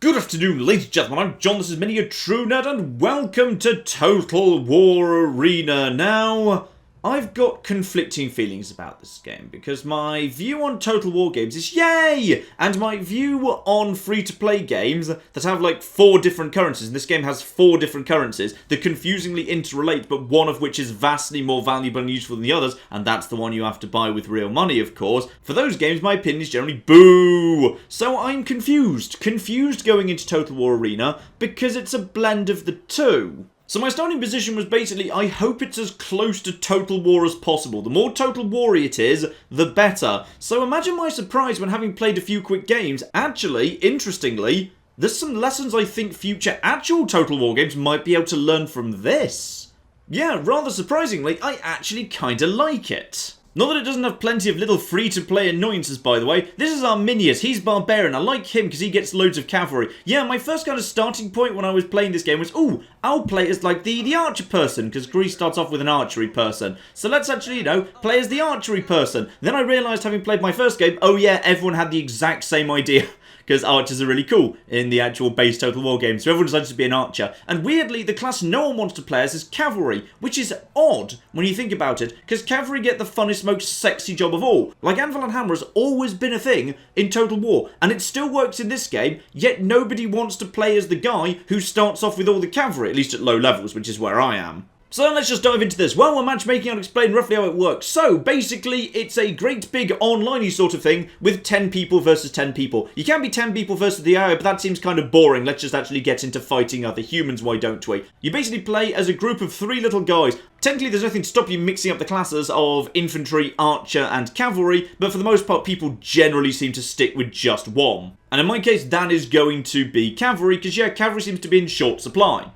Good afternoon, ladies and gentlemen, I'm John, this is Mini, a true nerd, and welcome to Total War Arena. Now, I've got conflicting feelings about this game, because my view on Total War games is yay! And my view on free-to-play games that have like 4 different currencies, and this game has 4 different currencies that confusingly interrelate, but one of which is vastly more valuable and useful than the others, and that's the one you have to buy with real money, of course. For those games, my opinion is generally boo! So I'm confused going into Total War Arena, because it's a blend of the two. So my starting position was basically, I hope it's as close to Total War as possible. The more Total War-y it is, the better. So imagine my surprise when, having played a few quick games, actually, interestingly, there's some lessons I think future actual Total War games might be able to learn from this. Yeah, rather surprisingly, I actually kinda like it. Not that it doesn't have plenty of little free-to-play annoyances, by the way. This is Arminius. He's barbarian. I like him because he gets loads of cavalry. Yeah, my first kind of starting point when I was playing this game was, ooh, I'll play as like the archer person, because Greece starts off with an archery person. So let's actually, play as the archery person. Then I realised, having played my first game, oh yeah, everyone had the exact same idea. Because archers are really cool in the actual base Total War game, so everyone decided to be an archer. And weirdly, the class no one wants to play as is cavalry, which is odd when you think about it, because cavalry get the funnest, most sexy job of all. Like, anvil and hammer has always been a thing in Total War, and it still works in this game, yet nobody wants to play as the guy who starts off with all the cavalry, at least at low levels, which is where I am. So let's just dive into this. Well, we're matchmaking, I'll explain roughly how it works. So, basically, it's a great big online-y sort of thing with 10 people versus 10 people. You can be 10 people versus the AI, but that seems kind of boring. Let's just actually get into fighting other humans, why don't we? You basically play as a group of 3 little guys. Technically, there's nothing to stop you mixing up the classes of infantry, archer, and cavalry, but for the most part, people generally seem to stick with just one. And in my case, that is going to be cavalry, because yeah, cavalry seems to be in short supply.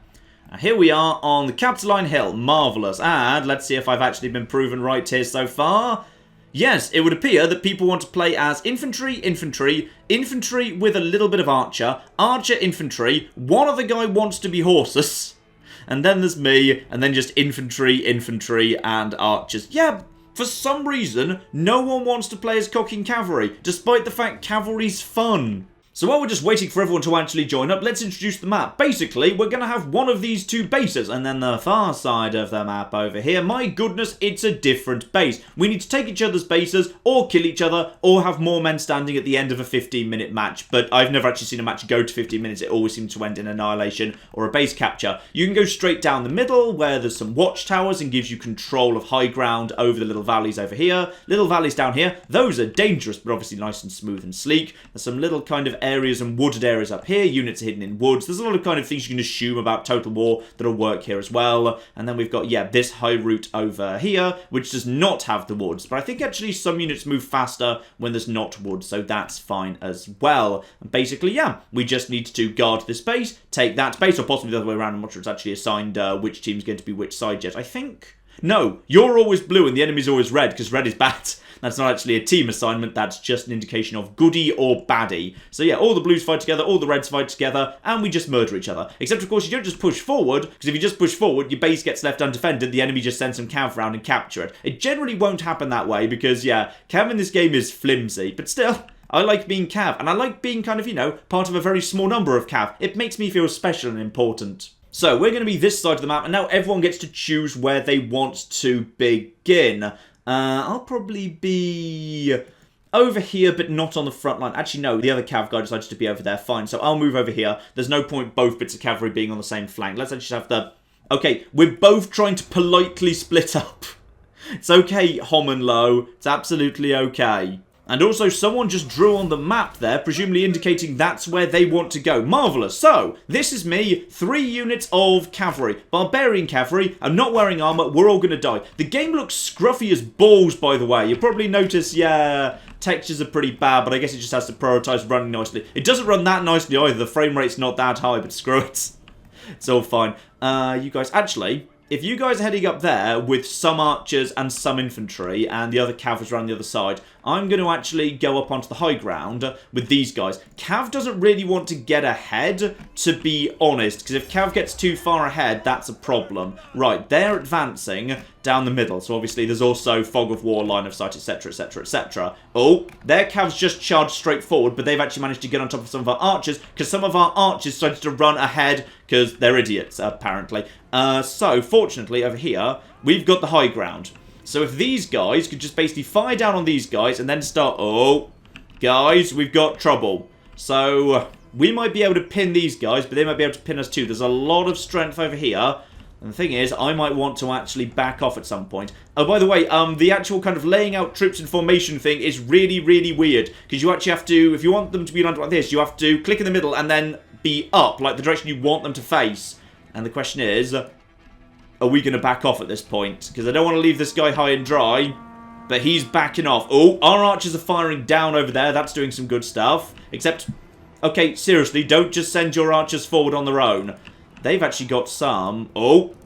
Now here we are on the Capitoline Hill, marvellous, and let's see if I've actually been proven right here so far. Yes, it would appear that people want to play as infantry, infantry with a little bit of archer, archer, infantry, one other guy wants to be horses, and then there's me, and then just infantry, and archers. Yeah, for some reason, no one wants to play as cocking cavalry, despite the fact cavalry's fun. So while we're just waiting for everyone to actually join up, let's introduce the map. Basically, we're going to have one of these 2 bases, and then the far side of the map over here, my goodness, it's a different base. We need to take each other's bases, or kill each other, or have more men standing at the end of a 15-minute match. But I've never actually seen a match go to 15 minutes. It always seems to end in annihilation or a base capture. You can go straight down the middle, where there's some watchtowers, and gives you control of high ground over the little valleys over here. Little valleys down here, those are dangerous, but obviously nice and smooth and sleek. There's some little kind of areas and wooded areas up here. Units are hidden in woods. There's a lot of kind of things you can assume about Total War that'll work here as well. And then we've got, yeah, this high route over here, which does not have the woods. But I think actually some units move faster when there's not wood, so that's fine as well. And basically, yeah, we just need to guard this base, take that base, or possibly the other way around. I'm not sure it's actually assigned which team's going to be which side yet. I think... No, you're always blue and the enemy's always red, because red is bad. That's not actually a team assignment, that's just an indication of goodie or baddie. So yeah, all the blues fight together, all the reds fight together, and we just murder each other. Except, of course, you don't just push forward, because if you just push forward, your base gets left undefended, the enemy just sends some cav round and capture it. It generally won't happen that way, because, yeah, cav in this game is flimsy, but still... I like being cav, and I like being kind of, part of a very small number of cav. It makes me feel special and important. So, we're going to be this side of the map, and now everyone gets to choose where they want to begin. I'll probably be over here, but not on the front line. Actually, no, the other cav guy decided to be over there. Fine, so I'll move over here. There's no point both bits of cavalry being on the same flank. Let's just have the... Okay, we're both trying to politely split up. It's okay, Hom and Low. It's absolutely okay. And also, someone just drew on the map there, presumably indicating that's where they want to go. Marvellous. So, this is me, 3 units of cavalry. Barbarian cavalry. I'm not wearing armour. We're all going to die. The game looks scruffy as balls, by the way. You'll probably notice, yeah, textures are pretty bad, but I guess it just has to prioritise running nicely. It doesn't run that nicely either. The frame rate's not that high, but screw it. It's all fine. You guys, actually... if you guys are heading up there with some archers and some infantry, and the other cav is around the other side, I'm going to actually go up onto the high ground with these guys. Cav doesn't really want to get ahead, to be honest, because if Cav gets too far ahead, that's a problem. Right, they're advancing down the middle, so obviously there's also fog of war, line of sight, etc, etc, etc. Oh, their Cavs just charged straight forward, but they've actually managed to get on top of some of our archers, because some of our archers started to run ahead, because they're idiots, apparently. So, fortunately, over here, we've got the high ground. So if these guys could just basically fire down on these guys and then start... Oh, guys, we've got trouble. So we might be able to pin these guys, but they might be able to pin us too. There's a lot of strength over here. And the thing is, I might want to actually back off at some point. Oh, by the way, the actual kind of laying out troops in formation thing is really, really weird. Because you actually have to, if you want them to be lined up like this, you have to click in the middle and then be up, like the direction you want them to face. And the question is... Are we going to back off at this point? Because I don't want to leave this guy high and dry. But he's backing off. Oh, our archers are firing down over there. That's doing some good stuff. Except, okay, seriously, don't just send your archers forward on their own. They've actually got some... Oh,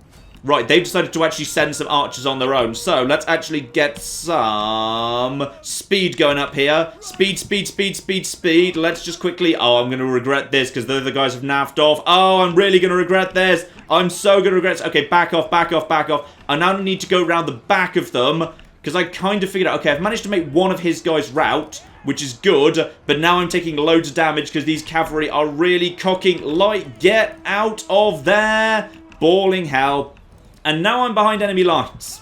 right, they've decided to actually send some archers on their own. So, let's actually get some speed going up here. Speed, speed, speed, speed, speed. Let's just quickly... Oh, I'm going to regret this because the other guys have naffed off. Oh, I'm really going to regret this. I'm so going to regret this. Okay, back off, back off, back off. I now need to go around the back of them because I kind of figured out... Okay, I've managed to make one of his guys rout, which is good, but now I'm taking loads of damage because these cavalry are really cocking light. Get out of there. Bawling hell. And now I'm behind enemy lines.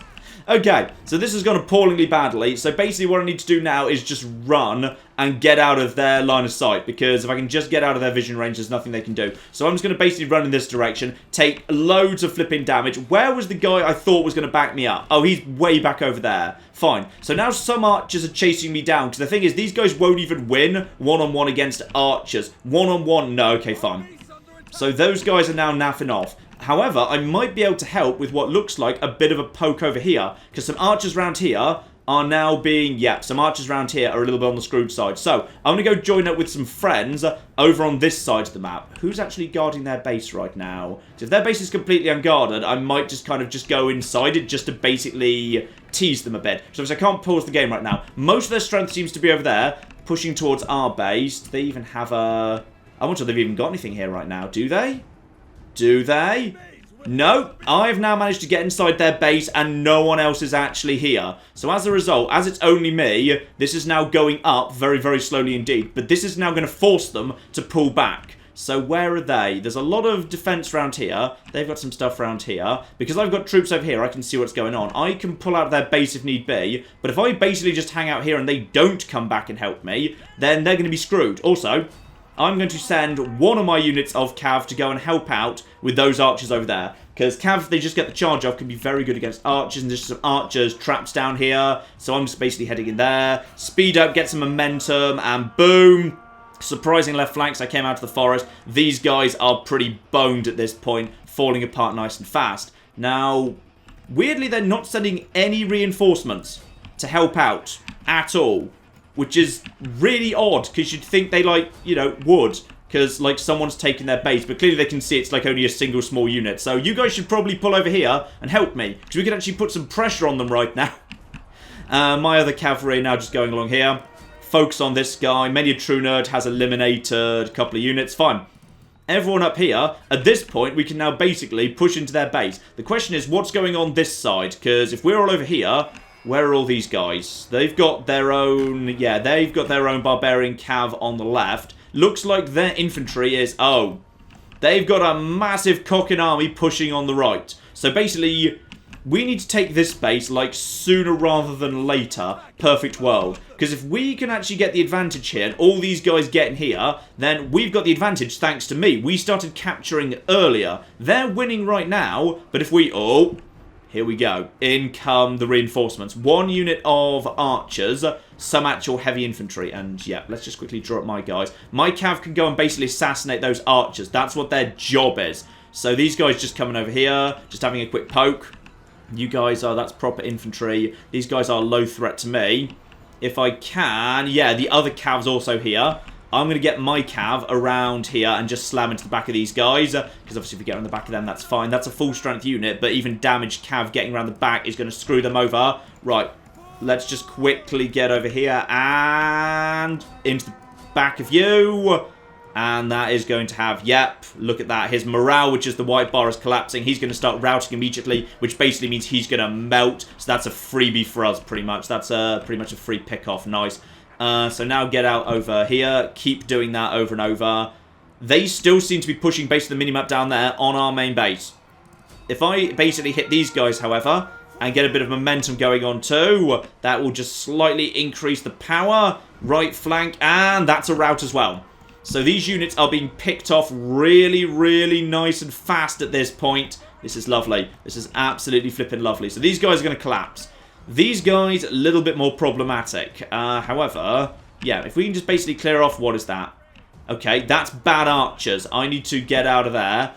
Okay, so this has gone appallingly badly. So basically what I need to do now is just run and get out of their line of sight. Because if I can just get out of their vision range, there's nothing they can do. So I'm just going to basically run in this direction, take loads of flipping damage. Where was the guy I thought was going to back me up? Oh, he's way back over there. Fine. So now some archers are chasing me down. Because the thing is, these guys won't even win one-on-one against archers. One-on-one, no, okay, fine. So those guys are now naffing off. However, I might be able to help with what looks like a bit of a poke over here. Because some archers around here are now being... Yeah, some archers around here are a little bit on the screwed side. So, I'm going to go join up with some friends over on this side of the map. Who's actually guarding their base right now? So if their base is completely unguarded, I might just kind of just go inside it just to basically tease them a bit. So I can't pause the game right now. Most of their strength seems to be over there, pushing towards our base. Do they even have a... I'm not sure they've even got anything here right now. Do they? Do they? No, I've now managed to get inside their base and no one else is actually here. So as a result, as it's only me, this is now going up very, very slowly indeed. But this is now going to force them to pull back. So where are they? There's a lot of defense around here. They've got some stuff around here. Because I've got troops over here, I can see what's going on. I can pull out their base if need be. But if I basically just hang out here and they don't come back and help me, then they're going to be screwed. Also... I'm going to send one of my units of Cav to go and help out with those archers over there. Because Cav, they just get the charge off, can be very good against archers. And there's some archers traps down here. So I'm just basically heading in there. Speed up, get some momentum, and boom. Surprising left flanks, I came out of the forest. These guys are pretty boned at this point, falling apart nice and fast. Now, weirdly, they're not sending any reinforcements to help out at all. Which is really odd, because you'd think they, like, you know, would. Because, like, someone's taken their base. But clearly they can see it's, like, only a single small unit. So you guys should probably pull over here and help me. Because we can actually put some pressure on them right now. My other cavalry now just going along here. Focus on this guy. Many a true nerd has eliminated a couple of units. Fine. Everyone up here, at this point, we can now basically push into their base. The question is, what's going on this side? Because if we're all over here... Where are all these guys? They've got their own... Yeah, they've got their own barbarian cav on the left. Looks like their infantry is... Oh. They've got a massive cocking army pushing on the right. So basically, we need to take this base, like, sooner rather than later. Perfect world. Because if we can actually get the advantage here, and all these guys get in here, then we've got the advantage thanks to me. We started capturing earlier. They're winning right now, but if we... Oh... Here we go. In come the reinforcements. One unit of archers, some actual heavy infantry, and yeah, let's just quickly draw up my guys. My cav can go and basically assassinate those archers. That's what their job is. So these guys just coming over here, just having a quick poke. You guys are, that's proper infantry. These guys are low threat to me. If I can, yeah, the other cav's also here. I'm going to get my cav around here and just slam into the back of these guys. Because obviously if we get on the back of them, that's fine. That's a full strength unit, but even damaged cav getting around the back is going to screw them over. Right, let's just quickly get over here and into the back of you. And that is going to have, yep, look at that. His morale, which is the white bar, is collapsing. He's going to start routing immediately, which basically means he's going to melt. So that's a freebie for us, pretty much. That's pretty much a free pick-off. Nice. So now get out over here. Keep doing that over and over. They still seem to be pushing basically the minimap down there on our main base. If I basically hit these guys, however, and get a bit of momentum going on too, that will just slightly increase the power. Right flank, and that's a rout as well. So these units are being picked off really, really nice and fast at this point. This is lovely. This is absolutely flipping lovely. So these guys are going to collapse. These guys, a little bit more problematic. However, yeah, if we can just basically clear off, what is that? Okay, that's bad archers. I need to get out of there.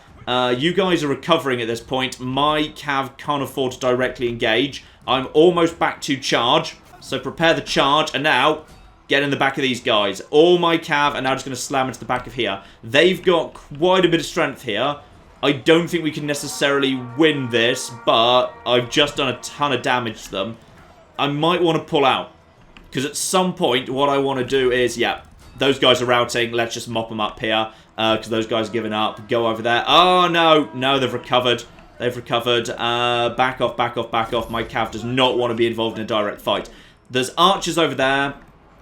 You guys are recovering at this point. My cav can't afford to directly engage. I'm almost back to charge. So prepare the charge, and now get in the back of these guys. All my cav are now just going to slam into the back of here. They've got quite a bit of strength here. I don't think we can necessarily win this, but I've just done a ton of damage to them. I might want to pull out. Because at some point, what I want to do is, yeah, those guys are routing. Let's just mop them up here. Because those guys are giving up. Go over there. Oh, no. No, they've recovered. They've recovered. Back off, back off, back off. My cav does not want to be involved in a direct fight. There's archers over there.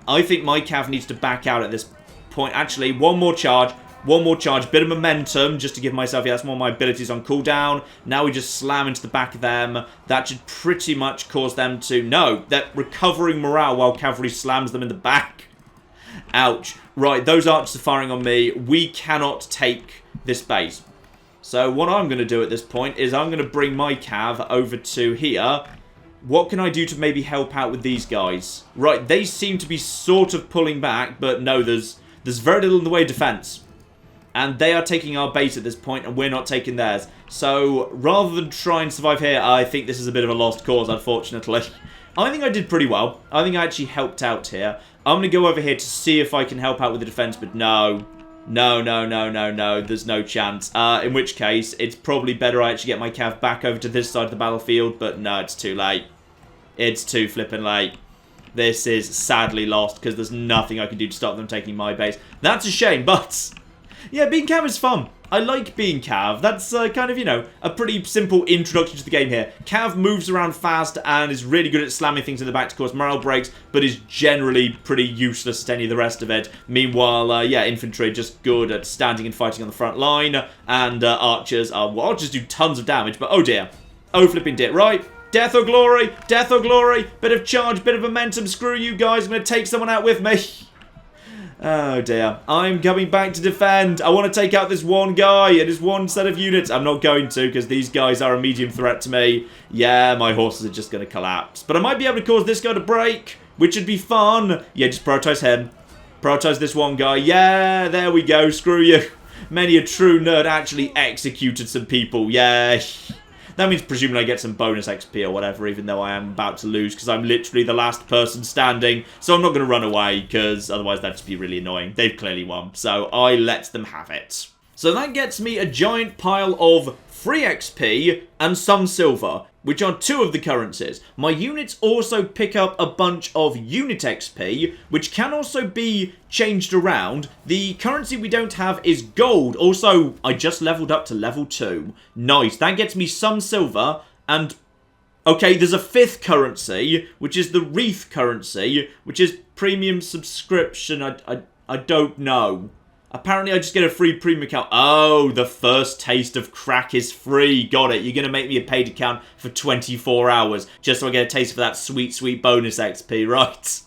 I think my cav needs to back out at this point. Actually, one more charge. One more charge. Bit of momentum just to give myself... Yeah, that's more of my abilities on cooldown. Now we just slam into the back of them. That should pretty much cause them to... No, they're recovering morale while cavalry slams them in the back. Ouch. Right, those archers are firing on me. We cannot take this base. So what I'm going to do at this point is I'm going to bring my cav over to here. What can I do to maybe help out with these guys? Right, they seem to be sort of pulling back, but no, there's very little in the way of defense. And they are taking our base at this point, and we're not taking theirs. So, rather than try and survive here, I think this is a bit of a lost cause, unfortunately. I think I did pretty well. I think I actually helped out here. I'm going to go over here to see if I can help out with the defense, but no. No, no, no, no, no. There's no chance. In which case, it's probably better I actually get my cav back over to this side of the battlefield, but no, it's too late. It's too flippin' late. This is sadly lost, because there's nothing I can do to stop them taking my base. That's a shame, but... yeah, being cav is fun. I like being cav. That's kind of, you know, a pretty simple introduction to the game here. Cav moves around fast and is really good at slamming things in the back to cause morale breaks, but is generally pretty useless to any of the rest of it. Meanwhile, yeah, infantry are just good at standing and fighting on the front line, and archers are, well, archers do tons of damage, but oh dear. Oh flipping dear, right? Death or glory, death or glory, bit of charge, bit of momentum, screw you guys, I'm going to take someone out with me. Oh dear. I'm coming back to defend. I want to take out this one guy and his one set of units. I'm not going to because these guys are a medium threat to me. Yeah, my horses are just going to collapse. But I might be able to cause this guy to break, which would be fun. Yeah, just prioritize him. Prioritize this one guy. Yeah, there we go. Screw you. Many a true nerd actually executed some people. Yeah. That means presumably I get some bonus XP or whatever, even though I am about to lose, because I'm literally the last person standing. So I'm not going to run away, because otherwise that'd just be really annoying. They've clearly won, so I let them have it. So that gets me a giant pile of free XP and some silver, which are two of the currencies. My units also pick up a bunch of unit XP, which can also be changed around. The currency we don't have is gold. Also, I just leveled up to level 2. Nice, that gets me some silver, and... okay, there's a fifth currency, which is the wreath currency, which is premium subscription. I don't know. Apparently, I just get a free premium account. Oh, the first taste of crack is free. Got it. You're going to make me a paid account for 24 hours just so I get a taste of that sweet, sweet bonus XP, right?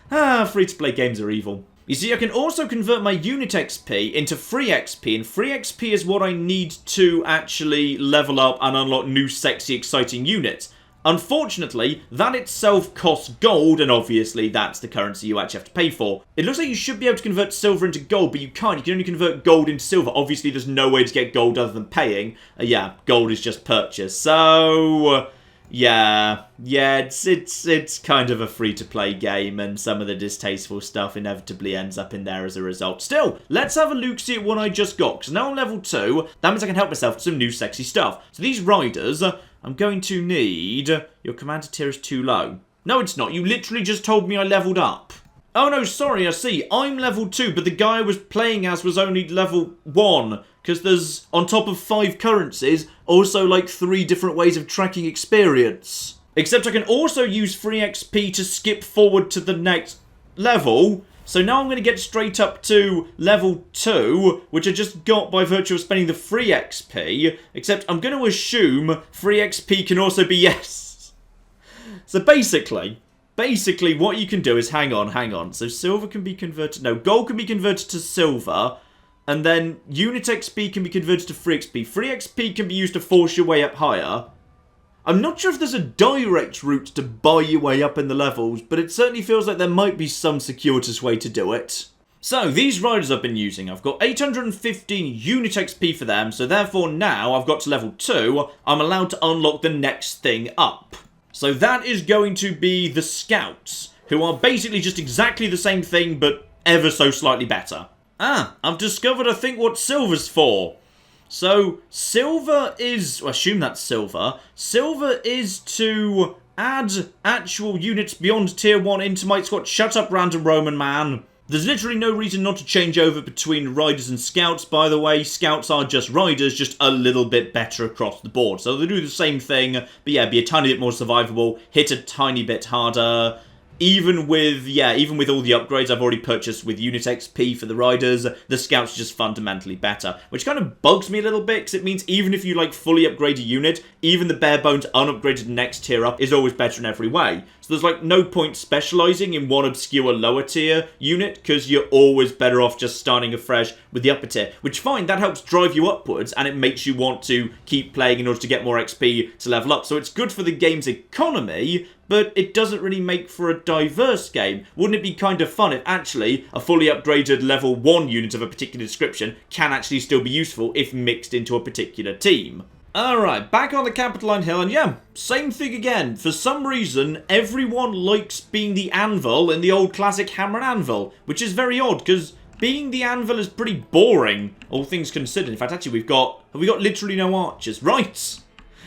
Ah, free-to-play games are evil. You see, I can also convert my unit XP into free XP, and free XP is what I need to actually level up and unlock new, sexy, exciting units. Unfortunately, that itself costs gold, and obviously that's the currency you actually have to pay for. It looks like you should be able to convert silver into gold, but you can't. You can only convert gold into silver. Obviously, there's no way to get gold other than paying. Yeah, gold is just purchase. So, Yeah, it's kind of a free-to-play game, and some of the distasteful stuff inevitably ends up in there as a result. Still, let's have a look-see at what I just got, because now I'm level 2, that means I can help myself with some new sexy stuff. So these riders, I'm going to need... Your commander tier is too low. No, it's not. You literally just told me I leveled up. Oh no, sorry, I see. I'm level 2, but the guy I was playing as was only level 1. Because there's, on top of 5 currencies, also like 3 different ways of tracking experience. Except I can also use free XP to skip forward to the next level. So now I'm going to get straight up to level 2, which I just got by virtue of spending the free XP. Except I'm going to assume free XP can also be yes. So basically what you can do is, hang on. So silver can be converted, no, gold can be converted to silver. And then unit XP can be converted to free XP. Free XP can be used to force your way up higher. I'm not sure if there's a direct route to buy your way up in the levels, but it certainly feels like there might be some circuitous way to do it. So, these riders I've been using, I've got 815 unit XP for them, so therefore now I've got to level 2, I'm allowed to unlock the next thing up. So that is going to be the Scouts, who are basically just exactly the same thing, but ever so slightly better. I've discovered, I think, what silver's for. So, silver is... I assume that's silver. Silver is to add actual units beyond tier 1 into my squad. Shut up, random Roman man. There's literally no reason not to change over between riders and scouts, by the way. Scouts are just riders, just a little bit better across the board. So they do the same thing, but yeah, be a tiny bit more survivable, hit a tiny bit harder... Even with all the upgrades I've already purchased with unit XP for the riders, the scouts are just fundamentally better. Which kind of bugs me a little bit, because it means even if you, like, fully upgrade a unit, even the bare bones unupgraded next tier up is always better in every way. So there's, like, no point specialising in one obscure lower tier unit, because you're always better off just starting afresh with the upper tier. Which, fine, that helps drive you upwards, and it makes you want to keep playing in order to get more XP to level up. So it's good for the game's economy, but it doesn't really make for a diverse game. Wouldn't it be kind of fun if actually a fully upgraded level 1 unit of a particular description can actually still be useful if mixed into a particular team? Alright, back on the Capitoline Hill, and yeah, same thing again. For some reason, everyone likes being the anvil in the old classic hammer and anvil, which is very odd, because being the anvil is pretty boring, all things considered. In fact, actually, have we got literally no archers? Right!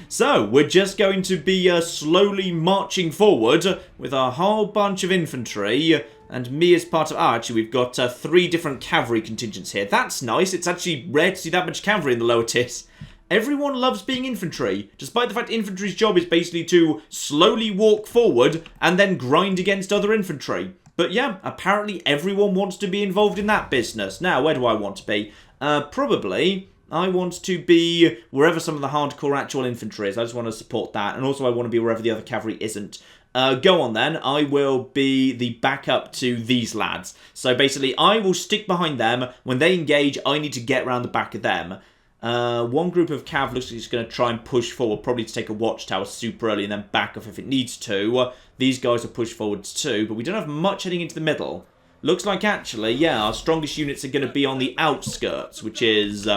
So, we're just going to be slowly marching forward with a whole bunch of infantry, and me as part of... actually, we've got 3 different cavalry contingents here. That's nice. It's actually rare to see that much cavalry in the lower tiers. Everyone loves being infantry, despite the fact infantry's job is basically to slowly walk forward and then grind against other infantry. But yeah, apparently everyone wants to be involved in that business. Now, where do I want to be? Probably... I want to be wherever some of the hardcore actual infantry is. I just want to support that. And also I want to be wherever the other cavalry isn't. Go on then. I will be the backup to these lads. So basically, I will stick behind them. When they engage, I need to get around the back of them. One group of cav looks like it's going to try and push forward, probably to take a watchtower super early and then back off if it needs to. These guys will push forwards too, but we don't have much heading into the middle. Looks like actually, yeah, our strongest units are going to be on the outskirts, which is...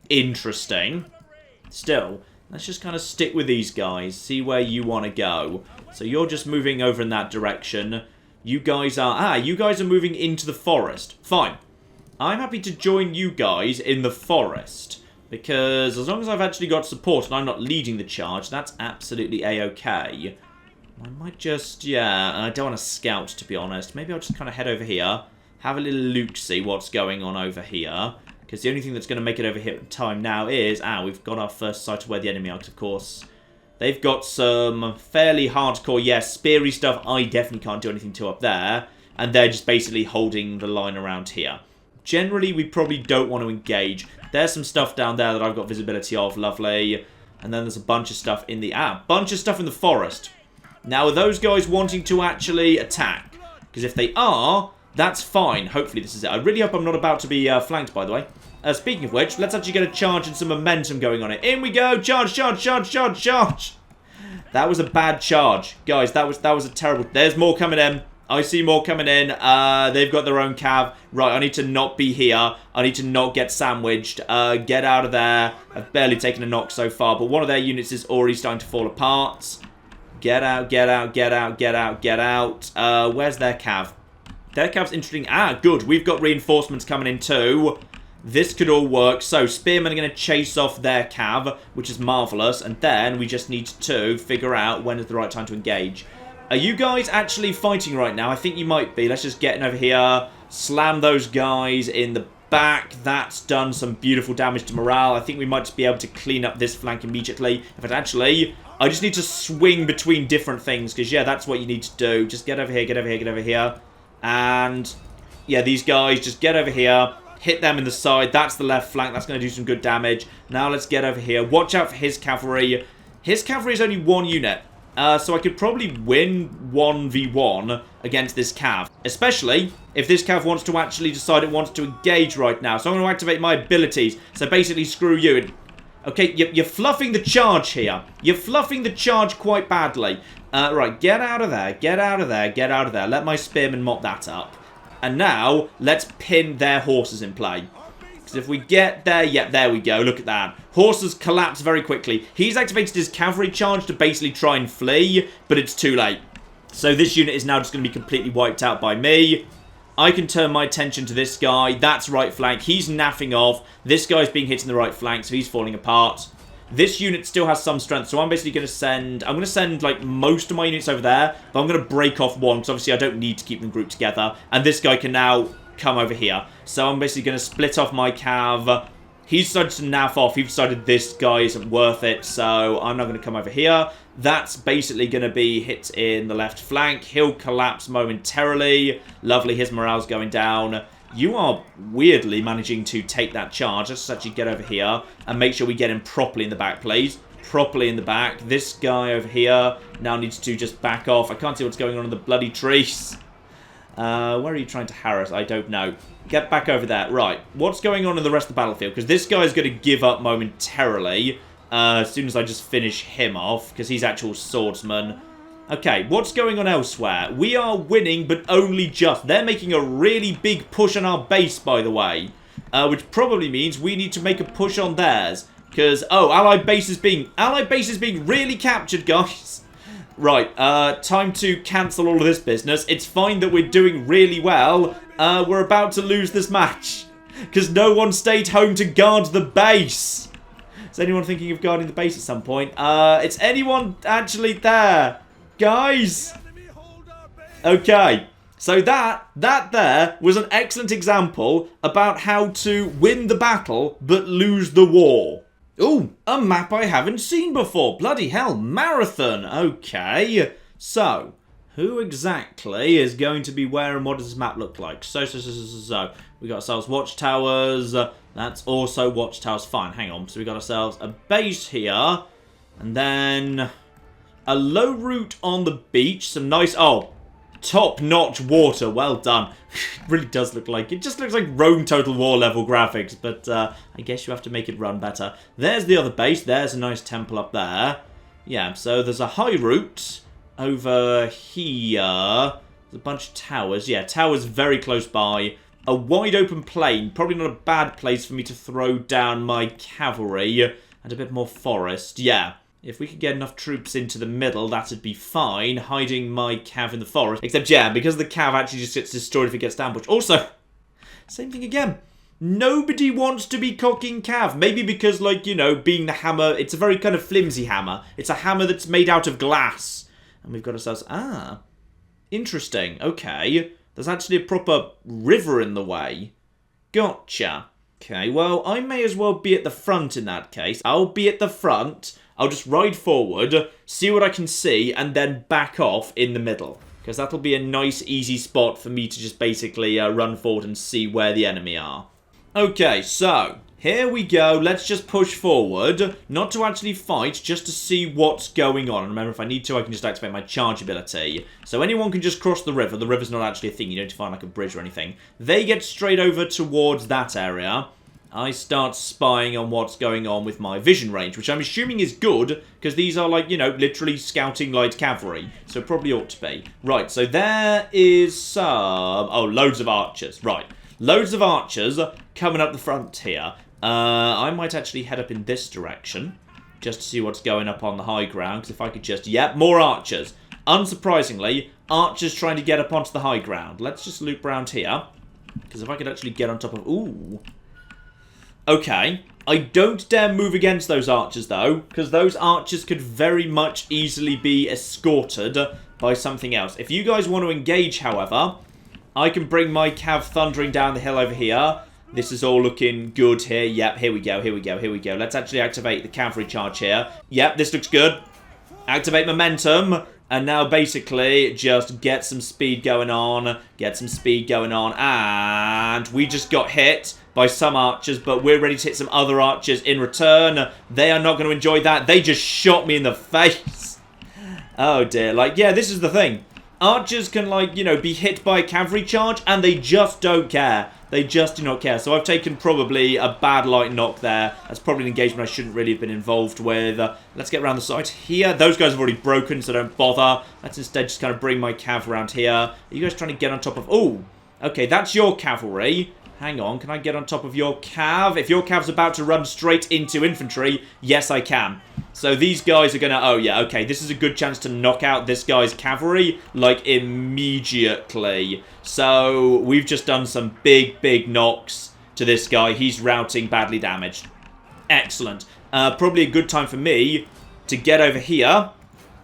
interesting. Still, let's just kind of stick with these guys, see where you want to go. So you're just moving over in that direction. You guys are... you guys are moving into the forest. Fine. I'm happy to join you guys in the forest. Because as long as I've actually got support and I'm not leading the charge, that's absolutely a-okay. I might just... yeah, I don't want to scout, to be honest. Maybe I'll just kind of head over here. Have a little look, see what's going on over here. Because the only thing that's going to make it over here at time now is... we've got our first sight of where the enemy are, of course. They've got some fairly hardcore, yes, speary stuff I definitely can't do anything to up there. And they're just basically holding the line around here. Generally, we probably don't want to engage. There's some stuff down there that I've got visibility of, lovely. And then there's a bunch of stuff in the... bunch of stuff in the forest. Now, are those guys wanting to actually attack? Because if they are... that's fine. Hopefully this is it. I really hope I'm not about to be flanked, by the way. Speaking of which, let's actually get a charge and some momentum going on it. In we go! Charge, charge, charge, charge, charge! That was a bad charge. Guys, that was a terrible... there's more coming in. I see more coming in. They've got their own cav. Right, I need to not be here. I need to not get sandwiched. Get out of there. I've barely taken a knock so far, but one of their units is already starting to fall apart. Get out, get out, get out, get out, get out. Where's their cav? Their cav's interesting. Ah, good. We've got reinforcements coming in too. This could all work. So, spearmen are going to chase off their cav, which is marvellous. And then we just need to figure out when is the right time to engage. Are you guys actually fighting right now? I think you might be. Let's just get in over here. Slam those guys in the back. That's done some beautiful damage to morale. I think we might just be able to clean up this flank immediately. In fact, actually, I just need to swing between different things. Because, yeah, that's what you need to do. Just get over here, get over here, get over here. And, yeah, these guys, just get over here. Hit them in the side. That's the left flank. That's going to do some good damage. Now let's get over here. Watch out for his cavalry. His cavalry is only one unit. So I could probably win 1v1 against this cav. Especially if this cav wants to actually decide it wants to engage right now. So I'm going to activate my abilities. So basically, screw you. Okay, you're fluffing the charge here. You're fluffing the charge quite badly. Right, get out of there. Get out of there. Get out of there. Let my spearmen mop that up. And now, let's pin their horses in play. Because if we get there, yeah, there we go. Look at that. Horses collapse very quickly. He's activated his cavalry charge to basically try and flee, but it's too late. So this unit is now just going to be completely wiped out by me. I can turn my attention to this guy. That's right flank. He's naffing off. This guy's being hit in the right flank, so he's falling apart. This unit still has some strength, so I'm basically going to send... I'm going to send, like, most of my units over there, but I'm going to break off one, because obviously I don't need to keep them grouped together. And this guy can now come over here. So I'm basically going to split off my cav. He decided to naff off. He decided this guy isn't worth it, so I'm not going to come over here. That's basically going to be hit in the left flank. He'll collapse momentarily. Lovely, his morale's going down. You are weirdly managing to take that charge. Let's actually get over here and make sure we get him properly in the back, please. Properly in the back. This guy over here now needs to just back off. I can't see what's going on in the bloody trees. Where are you trying to harass? I don't know. Get back over there. Right. What's going on in the rest of the battlefield? Because this guy is going to give up momentarily as soon as I just finish him off, because he's actual swordsman. Okay, what's going on elsewhere? We are winning, but only just. They're making a really big push on our base, by the way. Which probably means we need to make a push on theirs. Because, oh, Allied base is being really captured, guys. Right, time to cancel all of this business. It's fine that we're doing really well. We're about to lose this match. Because no one stayed home to guard the base. Is anyone thinking of guarding the base at some point? It's anyone actually there? Guys! Okay, so that there was an excellent example about how to win the battle but lose the war. Ooh, a map I haven't seen before. Bloody hell, Marathon. Okay, so who exactly is going to be where and what does this map look like? So, we got ourselves watchtowers. That's also watchtowers. Fine, hang on. So we got ourselves a base here, and then a low route on the beach. Some nice, oh, top-notch water. Well done. It really does look like, it just looks like Rome Total War level graphics, but I guess you have to make it run better. There's the other base. There's a nice temple up there. Yeah, so there's a high route over here. There's a bunch of towers. Yeah, towers very close by. A wide open plain. Probably not a bad place for me to throw down my cavalry. And a bit more forest. Yeah. If we could get enough troops into the middle, that'd be fine. Hiding my cav in the forest. Except, yeah, because the cav actually just gets destroyed if it gets ambushed. Also, same thing again. Nobody wants to be cocking cav. Maybe because, like, you know, being the hammer, it's a very kind of flimsy hammer. It's a hammer that's made out of glass. And we've got ourselves, ah, interesting. Okay. There's actually a proper river in the way. Gotcha. Okay, well, I may as well be at the front in that case. I'll be at the front. I'll just ride forward, see what I can see, and then back off in the middle. Because that'll be a nice, easy spot for me to just basically run forward and see where the enemy are. Okay, so, here we go. Let's just push forward. Not to actually fight, just to see what's going on. And remember, if I need to, I can just activate my charge ability. So anyone can just cross the river. The river's not actually a thing. You don't have to find like a bridge or anything. They get straight over towards that area. I start spying on what's going on with my vision range, which I'm assuming is good, because these are, like, you know, literally scouting light cavalry. So it probably ought to be. Right, so there is some... oh, loads of archers. Right, loads of archers coming up the front here. I might actually head up in this direction. just to see what's going up on the high ground. Because if I could just... Yep, more archers. Unsurprisingly, archers trying to get up onto the high ground. Let's just loop around here. Because if I could actually get on top of... Ooh. Okay. I don't dare move against those archers, though. Because those archers could very much easily be escorted by something else. If you guys want to engage, however, I can bring my cav thundering down the hill over here. This is all looking good here. Yep, here we go, here we go, here we go. Let's actually activate the Cavalry Charge here. Yep, this looks good. Activate momentum. And now basically just get some speed going on. Get some speed going on. And we just got hit by some archers, but we're ready to hit some other archers in return. They are not going to enjoy that. They just shot me in the face. Oh dear. Like, yeah, this is the thing. Archers can, like, you know, be hit by a cavalry charge, and they just don't care. They just do not care. So I've taken probably a bad light knock there. That's probably an engagement I shouldn't really have been involved with. Let's get around the side here. Those guys have already broken, so don't bother. Let's instead just kind of bring my cav around here. Are you guys trying to get on top of... Oh, okay, that's your cavalry. Hang on, can I get on top of your cav? If your cav's about to run straight into infantry, yes, I can. So these guys are going to... Oh, yeah, okay. This is a good chance to knock out this guy's cavalry, like, immediately. So we've just done some big, big knocks to this guy. He's routing, badly damaged. Excellent. Probably a good time for me to get over here.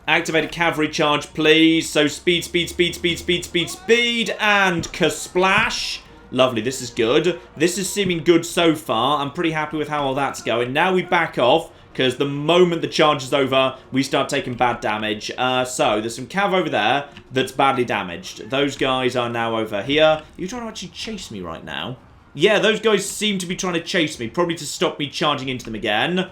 Activate a cavalry charge, please. So speed, speed, speed, speed, speed, speed, speed, and Kersplash. Lovely, this is good. This is seeming good so far. I'm pretty happy with how all that's going. Now we back off, because the moment the charge is over, we start taking bad damage. So, there's some cav over there that's badly damaged. Those guys are now over here. Are you trying to actually chase me right now? Yeah, those guys seem to be trying to chase me, probably to stop me charging into them again.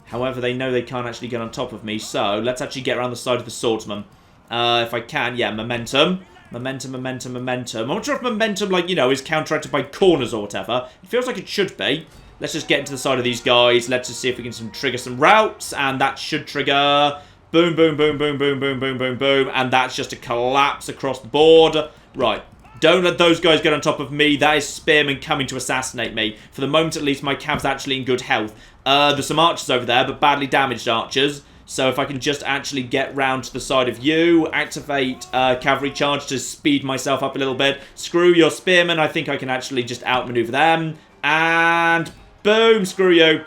However, they know they can't actually get on top of me, so let's actually get around the side of the swordsman. If I can, yeah, momentum. Momentum, momentum, momentum. I'm not sure if momentum, like, you know, is counteracted by corners or whatever. It feels like it should be. Let's just get into the side of these guys. Let's just see if we can trigger some routes. And that should trigger. Boom, boom, boom, boom, boom, boom, boom, boom, boom. And that's just a collapse across the board. Right. Don't let those guys get on top of me. That is spearmen coming to assassinate me. For the moment, at least, my cav's actually in good health. There's some archers over there, but badly damaged archers. So if I can just actually get round to the side of you, activate Cavalry Charge to speed myself up a little bit. Screw your spearmen. I think I can actually just outmaneuver them. And boom, screw you.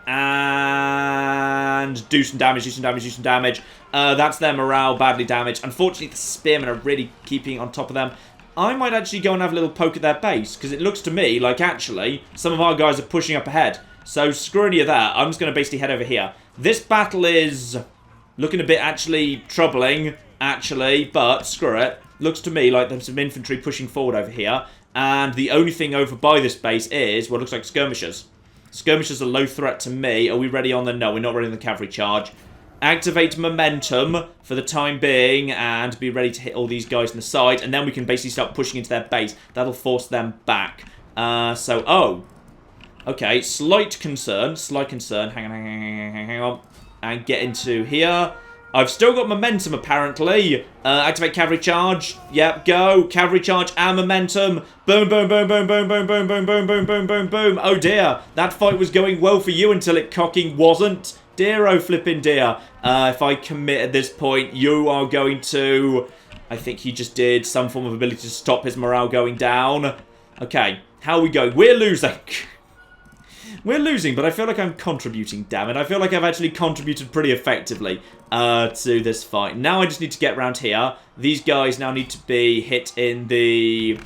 And do some damage, do some damage, do some damage. That's their morale, badly damaged. Unfortunately, the spearmen are really keeping on top of them. I might actually go and have a little poke at their base, because it looks to me like actually some of our guys are pushing up ahead. So screw any of that. I'm just going to basically head over here. This battle is looking a bit actually troubling, actually, but screw it. Looks to me like there's some infantry pushing forward over here. And the only thing over by this base is what looks like skirmishers. Skirmishers are low threat to me. Are we ready on the... No, we're not ready on the cavalry charge. Activate momentum for the time being and be ready to hit all these guys on the side. And then we can basically start pushing into their base. That'll force them back. Oh. Okay, slight concern. Hang on. And get into here. I've still got momentum, apparently. Activate Cavalry Charge. Yep, go. Cavalry Charge and momentum. Boom, boom, boom, boom, boom, boom, boom, boom, boom, boom, boom, boom, boom. Oh, dear. That fight was going well for you until it cocking wasn't. Dear, oh, flipping dear. If I commit at this point, you are going to... I think he just did some form of ability to stop his morale going down. Okay, how are we going? We're losing. We're losing, but I feel like I'm contributing, damn it. I feel like I've actually contributed pretty effectively to this fight. Now I just need to get around here. These guys now need to be hit in the...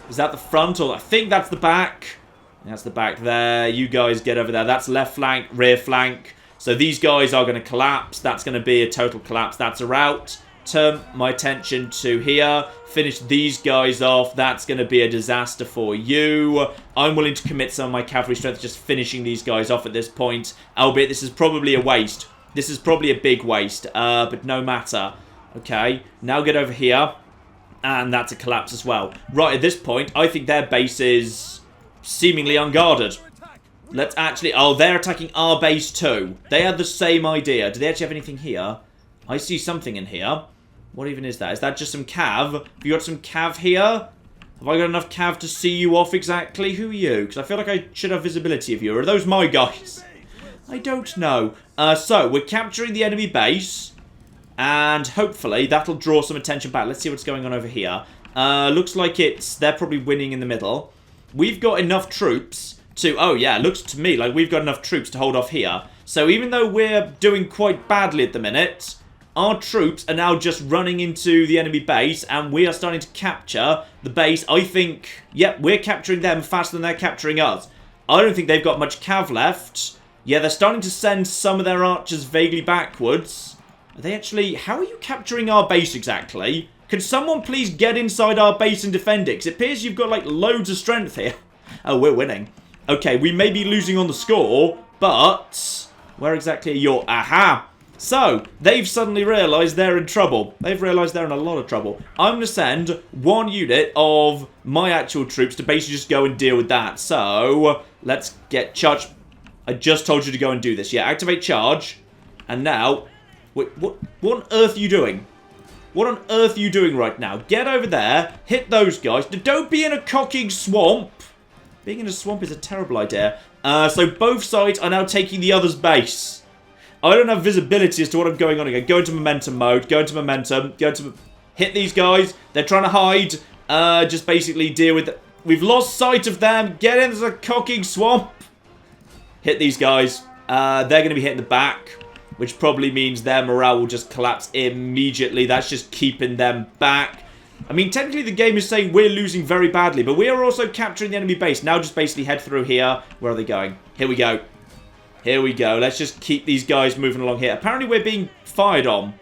Is that the front? Or I think that's the back. That's the back there. You guys get over there. That's left flank, rear flank. So these guys are going to collapse. That's going to be a total collapse. That's a rout. Turn my attention to here. Finish these guys off. That's going to be a disaster for you. I'm willing to commit some of my cavalry strength just finishing these guys off at this point. Albeit this is probably a waste. This is probably a big waste. But no matter. Okay. Now get over here. And that's a collapse as well. Right, at this point, I think their base is seemingly unguarded. Let's actually... Oh, they're attacking our base too. They had the same idea. Do they actually have anything here? I see something in here. What even is that? Is that just some cav? Have you got some cav here? Have I got enough cav to see you off exactly? Who are you? Because I feel like I should have visibility of you. Or are those my guys? I don't know. So, we're capturing the enemy base. And hopefully that'll draw some attention back. Let's see what's going on over here. Looks like they're probably winning in the middle. We've got enough troops to... Oh, yeah, looks to me like we've got enough troops to hold off here. So even though we're doing quite badly at the minute, our troops are now just running into the enemy base, and we are starting to capture the base. I think, yep, we're capturing them faster than they're capturing us. I don't think they've got much cav left. Yeah, they're starting to send some of their archers vaguely backwards. Are they actually... How are you capturing our base exactly? Can someone please get inside our base and defend it? Because it appears you've got, like, loads of strength here. Oh, we're winning. Okay, we may be losing on the score, but... Where exactly are your... Aha! So, they've suddenly realised they're in trouble. They've realised they're in a lot of trouble. I'm going to send one unit of my actual troops to basically just go and deal with that. So, let's get charge. I just told you to go and do this. Yeah, activate charge. And now... Wait, what on earth are you doing? What on earth are you doing right now? Get over there, hit those guys. Don't be in a cocking swamp. Being in a swamp is a terrible idea. So both sides are now taking the other's base. I don't have visibility as to what I'm going on again. Go into momentum mode. Go into momentum. Go into... Hit these guys. They're trying to hide. Just basically deal with... We've lost sight of them. Get into the cocking swamp. Hit these guys. They're going to be hitting the back, which probably means their morale will just collapse immediately. That's just keeping them back. I mean, technically the game is saying we're losing very badly, but we are also capturing the enemy base. Now just basically head through here. Where are they going? Here we go. Here we go. Let's just keep these guys moving along here. Apparently we're being fired on.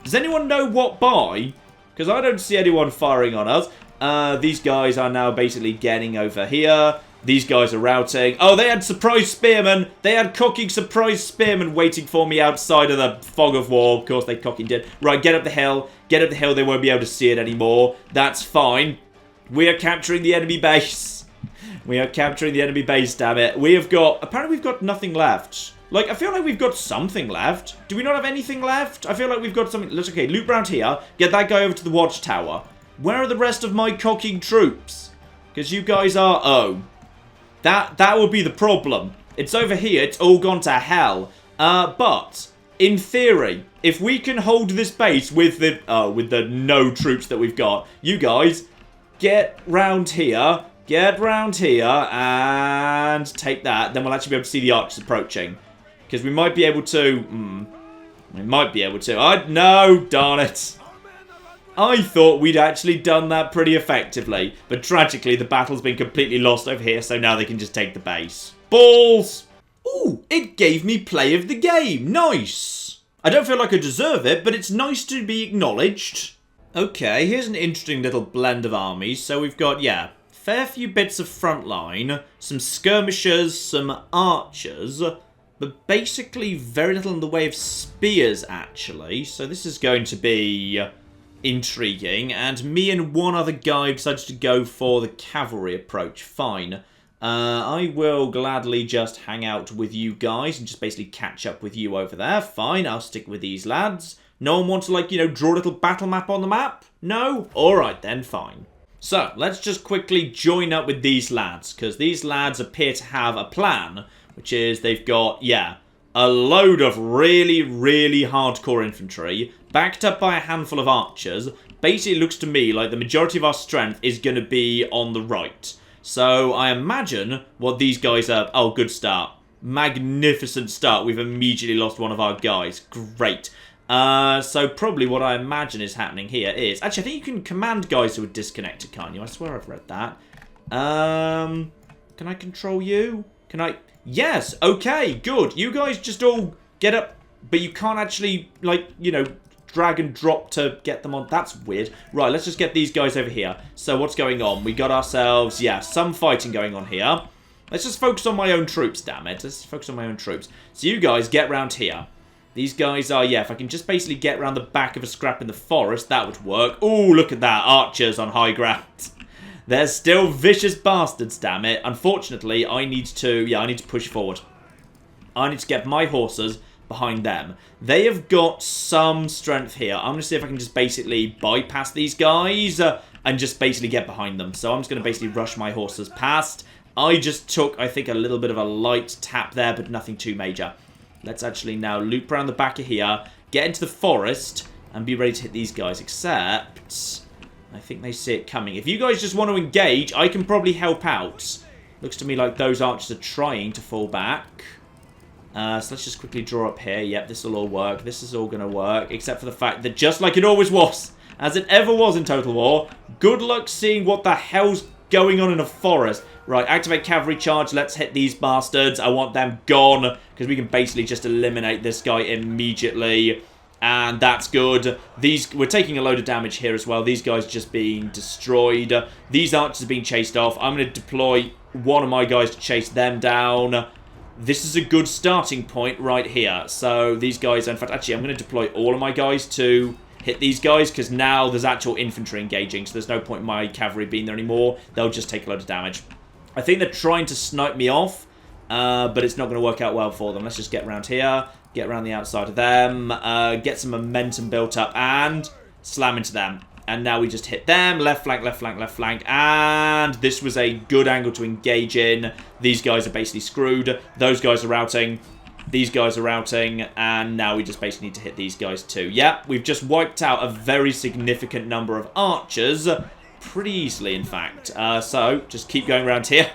Does anyone know what by? Because I don't see anyone firing on us. These guys are now basically getting over here. These guys are routing. Oh, they had surprise spearmen. They had cocking surprise spearmen waiting for me outside of the fog of war. Of course, they cocking did. Right, get up the hill. Get up the hill. They won't be able to see it anymore. That's fine. We are capturing the enemy base. We are capturing the enemy base, damn it. We have got... Apparently, we've got nothing left. Like, I feel like we've got something left. Do we not have anything left? I feel like we've got something... Let's, okay, loop round here. Get that guy over to the watchtower. Where are the rest of my cocking troops? Because you guys are... Oh. That would be the problem. It's over here. It's all gone to hell. But in theory, if we can hold this base with the no troops that we've got, you guys get round here, and take that. Then we'll actually be able to see the archers approaching, because we might be able to. We might be able to. No, darn it. I thought we'd actually done that pretty effectively, but tragically the battle's been completely lost over here, so now they can just take the base. Balls! Ooh, it gave me play of the game. Nice! I don't feel like I deserve it, but it's nice to be acknowledged. Okay, here's an interesting little blend of armies. So we've got, yeah, fair few bits of front line, some skirmishers, some archers, but basically very little in the way of spears, actually. So this is going to be... intriguing, and me and one other guy decided to go for the cavalry approach. Fine. I will gladly just hang out with you guys and just basically catch up with you over there. Fine, I'll stick with these lads. No one wants to, like, you know, draw a little battle map on the map? No? Alright then, fine. So, let's just quickly join up with these lads, because these lads appear to have a plan, which is they've got, yeah, a load of really, really hardcore infantry, backed up by a handful of archers. Basically, it looks to me like the majority of our strength is going to be on the right. So, I imagine what these guys are... Oh, good start. Magnificent start. We've immediately lost one of our guys. Great. So, probably what I imagine is happening here is... Actually, I think you can command guys who are disconnected, can't you? I swear I've read that. Can I control you? Can I... Yes, okay, good. You guys just all get up, but you can't actually, like, you know, drag and drop to get them on. That's weird. Right, let's just get these guys over here. So what's going on? We got ourselves, yeah, some fighting going on here. Let's just focus on my own troops, damn it. Let's focus on my own troops. So you guys get round here. These guys are, yeah, if I can just basically get round the back of a scrap in the forest, that would work. Ooh, look at that. Archers on high ground. They're still vicious bastards, damn it. Unfortunately, I need to push forward. I need to get my horses behind them. They have got some strength here. I'm going to see if I can just basically bypass these guys and just basically get behind them. So I'm just going to basically rush my horses past. I just took, I think, a little bit of a light tap there, but nothing too major. Let's actually now loop around the back of here, get into the forest, and be ready to hit these guys. Except, I think they see it coming. If you guys just want to engage, I can probably help out. Looks to me like those archers are trying to fall back. So let's just quickly draw up here. Yep, this will all work. This is all going to work, except for the fact that just like it always was, as it ever was in Total War, good luck seeing what the hell's going on in a forest. Right, activate Cavalry Charge. Let's hit these bastards. I want them gone, because we can basically just eliminate this guy immediately. And that's good. We're taking a load of damage here as well. These guys are just being destroyed. These archers are being chased off. I'm going to deploy one of my guys to chase them down. This is a good starting point right here. So these guys, in fact, actually, I'm going to deploy all of my guys to hit these guys, because now there's actual infantry engaging, so there's no point in my cavalry being there anymore. They'll just take a load of damage. I think they're trying to snipe me off, but it's not going to work out well for them. Let's just get around here, get around the outside of them, get some momentum built up, and slam into them. And now we just hit them. Left flank, left flank, left flank. And this was a good angle to engage in. These guys are basically screwed. Those guys are routing. These guys are routing. And now we just basically need to hit these guys too. Yep, we've just wiped out a very significant number of archers. Pretty easily, in fact. So, just keep going around here.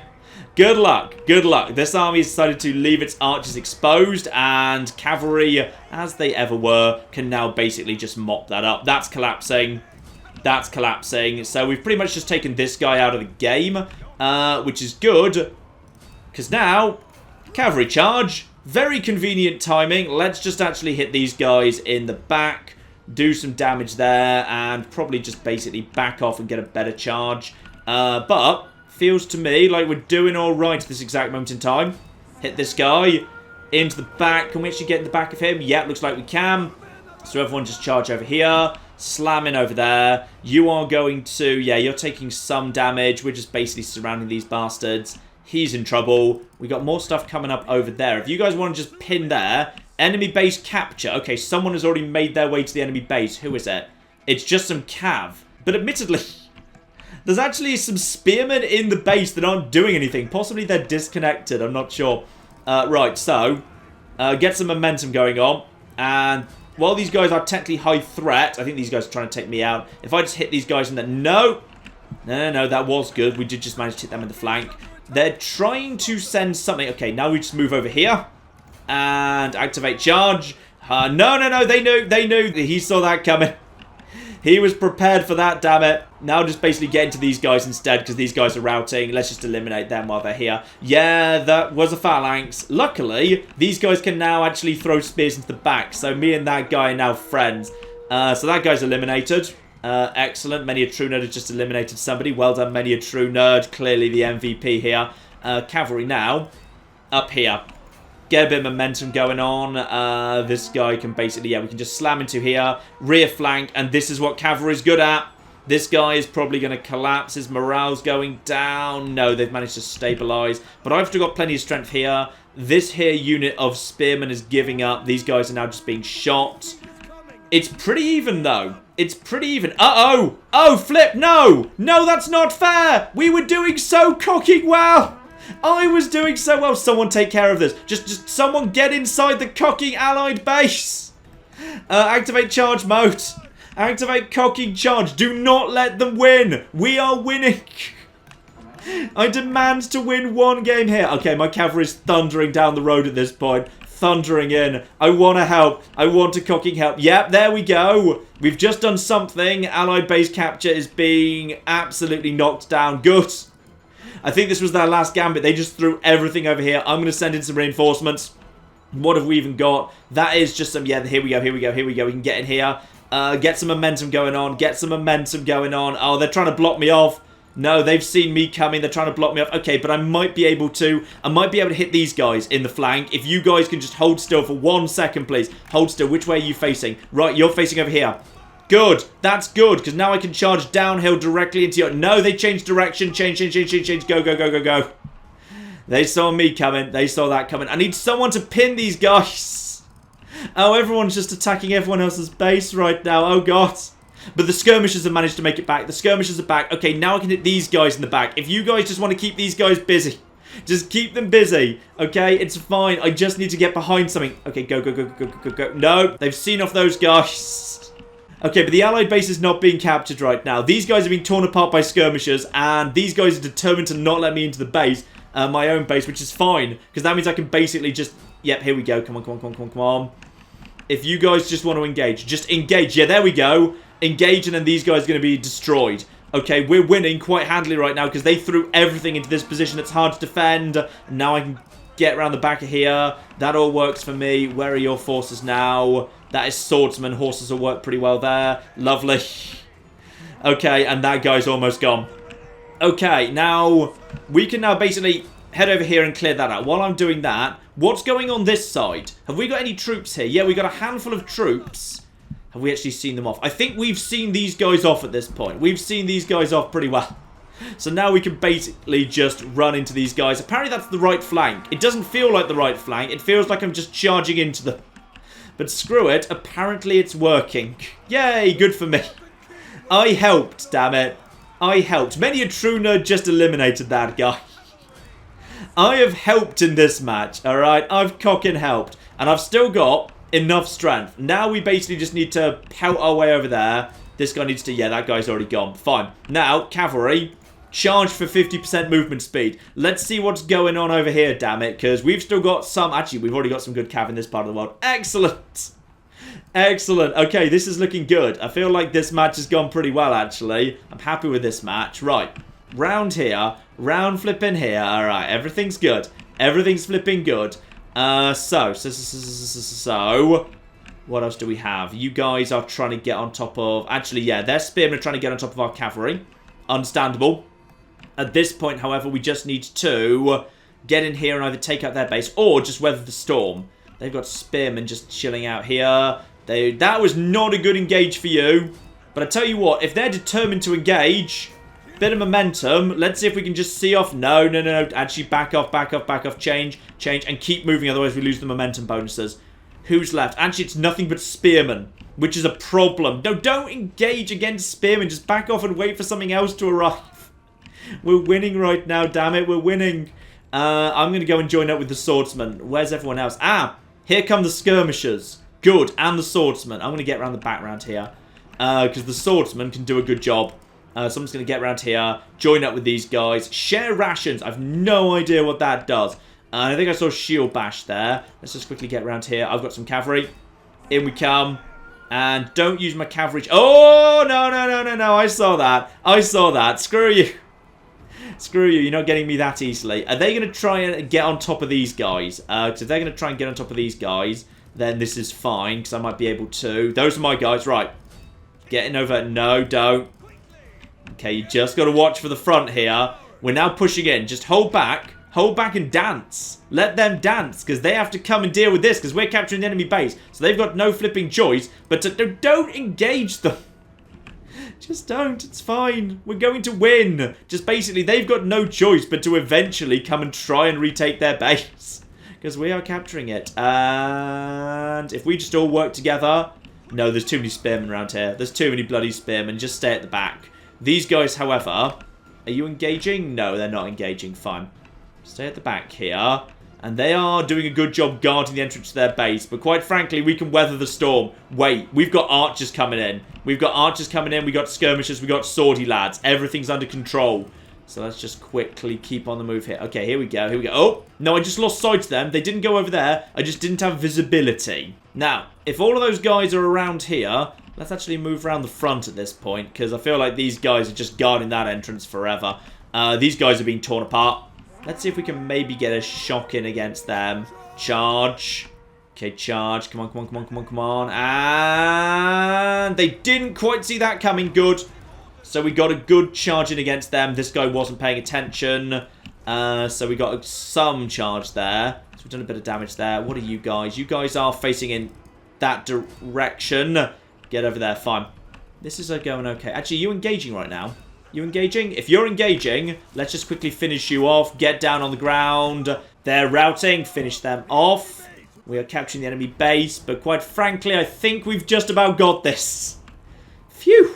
Good luck. Good luck. This army has decided to leave its archers exposed. And cavalry, as they ever were, can now basically just mop that up. That's collapsing. That's collapsing. So we've pretty much just taken this guy out of the game, which is good, because now, Cavalry Charge, very convenient timing. Let's just actually hit these guys in the back, do some damage there, and probably just basically back off and get a better charge. But feels to me like we're doing all right at this exact moment in time. Hit this guy into the back. Can we actually get in the back of him? Yeah, looks like we can. So everyone just charge over here. Slam in over there. You are going to... Yeah, you're taking some damage. We're just basically surrounding these bastards. He's in trouble. We got more stuff coming up over there. If you guys want to just pin there... Enemy base capture. Okay, someone has already made their way to the enemy base. Who is it? It's just some cav. But admittedly... There's actually some spearmen in the base that aren't doing anything. Possibly they're disconnected. I'm not sure. Right, so... get some momentum going on. And... While these guys are technically high threat, I think these guys are trying to take me out. If I just hit these guys in the... No, that was good. We did just manage to hit them in the flank. They're trying to send something. Okay, now we just move over here. And activate charge. No, they knew. He saw that coming. He was prepared for that, damn it. Now just basically get into these guys instead, because these guys are routing. Let's just eliminate them while they're here. Yeah, that was a phalanx. Luckily, these guys can now actually throw spears into the back. So me and that guy are now friends. So that guy's eliminated. Excellent. Many a true nerd has just eliminated somebody. Well done, Many a true nerd. Clearly the MVP here. Cavalry now. Up here. Get a bit of momentum going on. This guy can basically, yeah, we can just slam into here. Rear flank, and this is what cavalry's good at. This guy is probably going to collapse. His morale's going down. No, they've managed to stabilize. But I've still got plenty of strength here. This here unit of spearmen is giving up. These guys are now just being shot. It's pretty even, though. It's pretty even. Uh-oh. Oh, flip. No. No, that's not fair. We were doing so cocking well. I was doing so well. Someone take care of this. Just someone get inside the cocking allied base. Activate charge mode. Activate cocking charge. Do not let them win. We are winning. I demand to win one game here. Okay, my cavalry is thundering down the road at this point. Thundering in. I want to help. I want to cocking help. Yep, there we go. We've just done something. Allied base capture is being absolutely knocked down. Good. I think this was their last gambit. They just threw everything over here. I'm going to send in some reinforcements. What have we even got? That is just some... Yeah, here we go. We can get in here. Get some momentum going on. Oh, they're trying to block me off. No, they've seen me coming. They're trying to block me off. Okay, but I might be able to... hit these guys in the flank. If you guys can just hold still for 1 second, please. Hold still. Which way are you facing? Right, you're facing over here. Good. That's good, because now I can charge downhill directly into your... No, they changed direction. Change. Go. They saw me coming. They saw that coming. I need someone to pin these guys. Oh, everyone's just attacking everyone else's base right now. Oh, God. But the skirmishers have managed to make it back. The skirmishers are back. Okay, now I can hit these guys in the back. If you guys just want to keep these guys busy, Just keep them busy, okay? It's fine. I just need to get behind something. Okay, go, go, go, go, go, go, go. No, they've seen off those guys. Okay, but the allied base is not being captured right now. These guys are being torn apart by skirmishers, and these guys are determined to not let me into the base, my own base, which is fine, because that means I can basically just... Yep, here we go. Come on, come on, come on, come on, come on. If you guys just want to engage, just engage. Yeah, there we go. Engage, and then these guys are going to be destroyed. Okay, we're winning quite handily right now because they threw everything into this position. It's hard to defend. Now I can get around the back of here. That all works for me. Where are your forces now? That is swordsman. Horses will work pretty well there. Lovely. Okay, and that guy's almost gone. Okay, now we can now basically head over here and clear that out. While I'm doing that, what's going on this side? Have we got any troops here? Yeah, we got a handful of troops. Have we actually seen them off? I think we've seen these guys off at this point. We've seen these guys off pretty well. So now we can basically just run into these guys. Apparently that's the right flank. It doesn't feel like the right flank. It feels like I'm just charging into them. But screw it. Apparently it's working. Yay, good for me. I helped, damn it. I helped. Many a true nerd just eliminated that guy. I have helped in this match, alright? I've cocking helped. And I've still got... enough strength. Now we basically just need to pelt our way over there. This guy needs to... Yeah, that guy's already gone. Fine. Now, cavalry, charge for 50% movement speed. Let's see what's going on over here, damn it. Because we've still got some... Actually, we've already got some good cav in this part of the world. Excellent. Excellent. Okay, this is looking good. I feel like this match has gone pretty well, actually. I'm happy with this match. Right. Round here. Round flipping here. Alright, everything's good. Everything's flipping good. So, what else do we have? You guys are trying to get on top of... Actually, yeah, their spearmen are trying to get on top of our cavalry. Understandable. At this point, however, we just need to get in here and either take out their base or just weather the storm. They've got spearmen just chilling out here. That was not a good engage for you. But I tell you what, if they're determined to engage... Bit of momentum. Let's see if we can just see off. No, no, no, no. Actually, back off, back off, back off. Change, change, and keep moving. Otherwise, we lose the momentum bonuses. Who's left? Actually, it's nothing but spearmen, which is a problem. No, don't engage against spearmen. Just back off and wait for something else to arrive. We're winning right now, damn it. We're winning. I'm going to go and join up with the swordsman. Where's everyone else? Ah, here come the skirmishers. Good, and the swordsman. I'm going to get around the background here because the swordsman can do a good job. Someone's going to get around here, join up with these guys, share rations. I've no idea what that does. I think I saw shield bash there. Let's just quickly get around here. I've got some cavalry. In we come. And don't use my cavalry. Oh, no, no, no, no, no. I saw that. I saw that. Screw you. Screw you. You're not getting me that easily. Are they going to try and get on top of these guys? Because if they're going to try and get on top of these guys, then this is fine. Because I might be able to. Those are my guys. Right. Getting over. No, don't. Okay, you just got to watch for the front here. We're now pushing in. Just hold back. Hold back and dance. Let them dance, because they have to come and deal with this, because we're capturing the enemy base. So they've got no flipping choice, but don't engage them. Just don't. It's fine. We're going to win. Just basically, they've got no choice but to eventually come and try and retake their base. Because we are capturing it. And if we just all work together... No, there's too many spearmen around here. There's too many bloody spearmen. Just stay at the back. These guys, however, are you engaging? No, they're not engaging. Fine. Stay at the back here. And they are doing a good job guarding the entrance to their base. But quite frankly, we can weather the storm. Wait, we've got archers coming in. We've got archers coming in. We've got skirmishers. We've got swordy lads. Everything's under control. So let's just quickly keep on the move here. Okay, here we go. Here we go. Oh, no, I just lost sight of them. They didn't go over there. I just didn't have visibility. Now, if all of those guys are around here... Let's actually move around the front at this point, because I feel like these guys are just guarding that entrance forever. These guys are being torn apart. Let's see if we can maybe get a shock in against them. Charge. Okay, charge. Come on, come on, come on, come on, come on. And they didn't quite see that coming. Good. So we got a good charge in against them. This guy wasn't paying attention. So we got some charge there. So we've done a bit of damage there. What are you guys? You guys are facing in that direction. Get over there, fine. This is going okay. Actually, are you engaging right now? You engaging? If you're engaging, let's just quickly finish you off. Get down on the ground. They're routing. Finish them off. We are capturing the enemy base. But quite frankly, I think we've just about got this. Phew.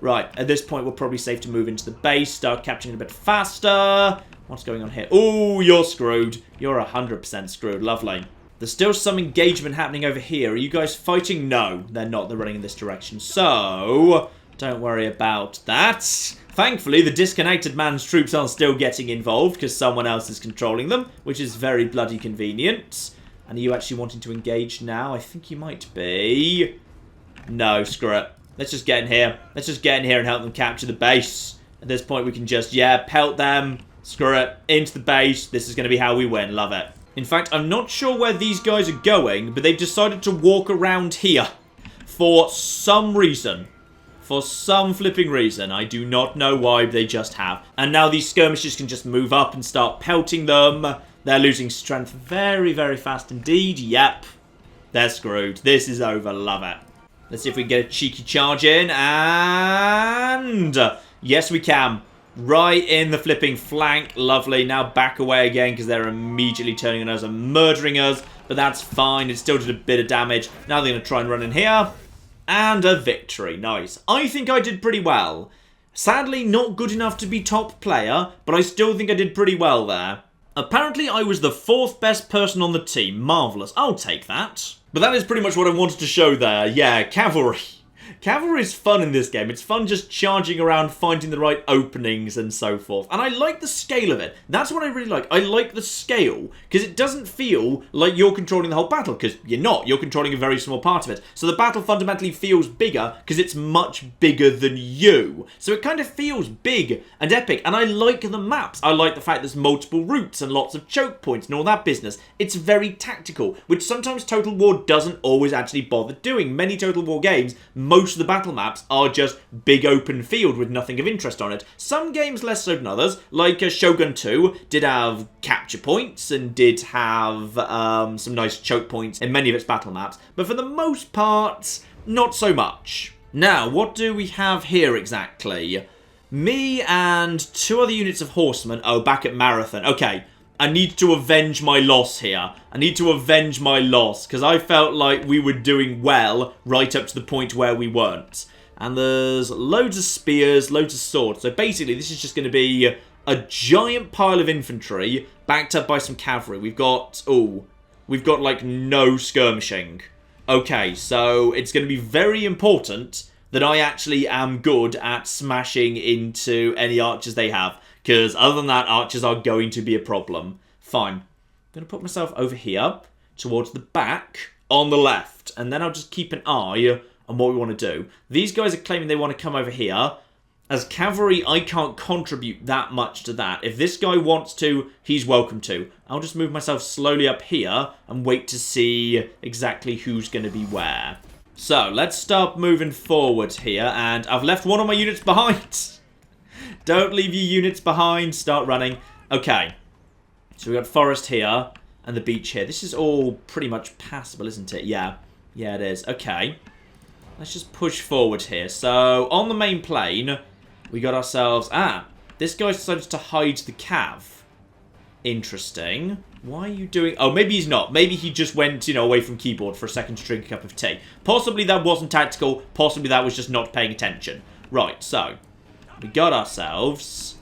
Right, at this point, we're probably safe to move into the base. Start capturing it a bit faster. What's going on here? Oh, you're screwed. You're 100% screwed. Lovely. There's still some engagement happening over here. Are you guys fighting? No, they're not. They're running in this direction. So, don't worry about that. Thankfully, the disconnected man's troops are still getting involved because someone else is controlling them, which is very bloody convenient. And are you actually wanting to engage now? I think you might be. No, screw it. Let's just get in here. Let's just get in here and help them capture the base. At this point, we can just, yeah, pelt them. Screw it. Into the base. This is going to be how we win. Love it. In fact, I'm not sure where these guys are going, but they've decided to walk around here for some reason. For some flipping reason. I do not know why, but they just have. And now these skirmishers can just move up and start pelting them. They're losing strength very, very fast indeed. Yep. They're screwed. This is over. Love it. Let's see if we can get a cheeky charge in. And yes, we can. Right in the flipping flank. Lovely. Now back away again because they're immediately turning on us and murdering us. But that's fine. It still did a bit of damage. Now they're going to try and run in here. And a victory. Nice. I think I did pretty well. Sadly, not good enough to be top player, but I still think I did pretty well there. Apparently, I was the 4th best person on the team. Marvellous. I'll take that. But that is pretty much what I wanted to show there. Yeah, cavalry. Cavalry is fun in this game. It's fun just charging around, finding the right openings and so forth. And I like the scale of it. That's what I really like. I like the scale because it doesn't feel like you're controlling the whole battle because you're not. You're controlling a very small part of it. So the battle fundamentally feels bigger because it's much bigger than you. So it kind of feels big and epic. And I like the maps. I like the fact there's multiple routes and lots of choke points and all that business. It's very tactical, which sometimes Total War doesn't always actually bother doing. Many Total War games, most of the battle maps are just big open field with nothing of interest on it. Some games less so than others, like Shogun 2 did have capture points and did have some nice choke points in many of its battle maps, but for the most part, not so much. Now, what do we have here exactly? Me and 2 other units of horsemen. Oh, back at Marathon. Okay. I need to avenge my loss here. I need to avenge my loss because I felt like we were doing well right up to the point where we weren't. And there's loads of spears, loads of swords. So basically this is just going to be a giant pile of infantry backed up by some cavalry. We've got like no skirmishing. Okay, so it's going to be very important that I actually am good at smashing into any archers they have. Because other than that, archers are going to be a problem. Fine. I'm going to put myself over here towards the back on the left. And then I'll just keep an eye on what we want to do. These guys are claiming they want to come over here. As cavalry, I can't contribute that much to that. If this guy wants to, he's welcome to. I'll just move myself slowly up here and wait to see exactly who's going to be where. So, let's start moving forward here. And I've left one of my units behind. Don't leave your units behind. Start running. Okay. So we've got forest here and the beach here. This is all pretty much passable, isn't it? Yeah. Yeah, it is. Okay. Let's just push forward here. So, on the main plane, we got ourselves... this guy decided to hide the cav. Interesting. Why are you doing... Oh, maybe he's not. Maybe he just went, away from keyboard for a second to drink a cup of tea. Possibly that wasn't tactical. Possibly that was just not paying attention. Right, so... we got ourselves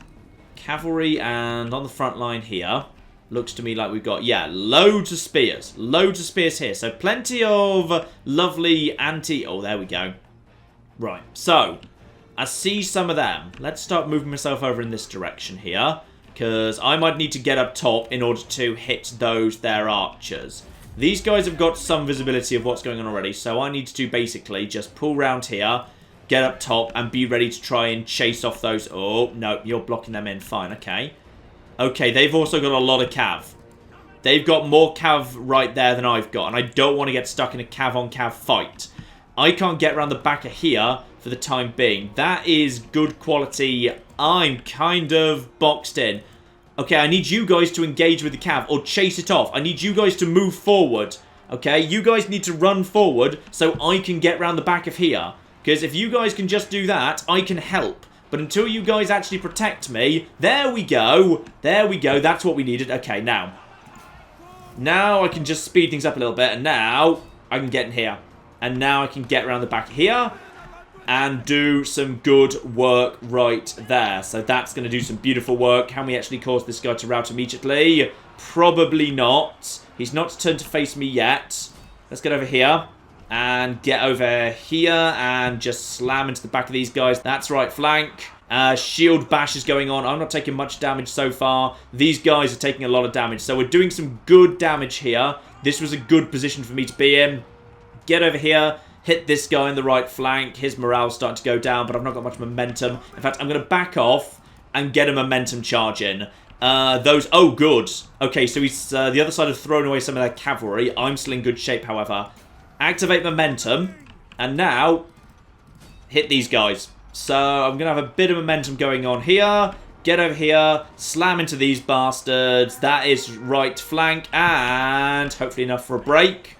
cavalry, and on the front line here, looks to me like we've got, yeah, loads of spears. Loads of spears here. So plenty of lovely oh, there we go. Right, so I see some of them. Let's start moving myself over in this direction here, because I might need to get up top in order to hit those there archers. These guys have got some visibility of what's going on already, so I need to basically just pull round here, get up top, and be ready to try and chase off those... Oh, no, you're blocking them in. Fine, okay. Okay, they've also got a lot of cav. They've got more cav right there than I've got, and I don't want to get stuck in a cav-on-cav fight. I can't get around the back of here for the time being. That is good quality. I'm kind of boxed in. Okay, I need you guys to engage with the cav, or chase it off. I need you guys to move forward. Okay, you guys need to run forward so I can get around the back of here. Because if you guys can just do that, I can help. But until you guys actually protect me... There we go. There we go. That's what we needed. Okay, now. Now I can just speed things up a little bit. And now I can get in here. And now I can get around the back here. and do some good work right there. So that's going to do some beautiful work. Can we actually cause this guy to rout immediately? Probably not. He's not turned to face me yet. Let's get over here and get over here and just slam into the back of these guys. That's right, flank. Shield bash is going on. I'm not taking much damage so far. These guys are taking a lot of damage. So we're doing some good damage here. This was a good position for me to be in. Get over here. Hit this guy in the right flank. His morale's starting to go down, but I've not got much momentum. In fact, I'm going to back off and get a momentum charge in. Oh, good. Okay, so he's the other side have thrown away some of their cavalry. I'm still in good shape, however. Activate momentum. And now, hit these guys. So I'm going to have a bit of momentum going on here. Get over here. Slam into these bastards. That is right flank. And hopefully enough for a break.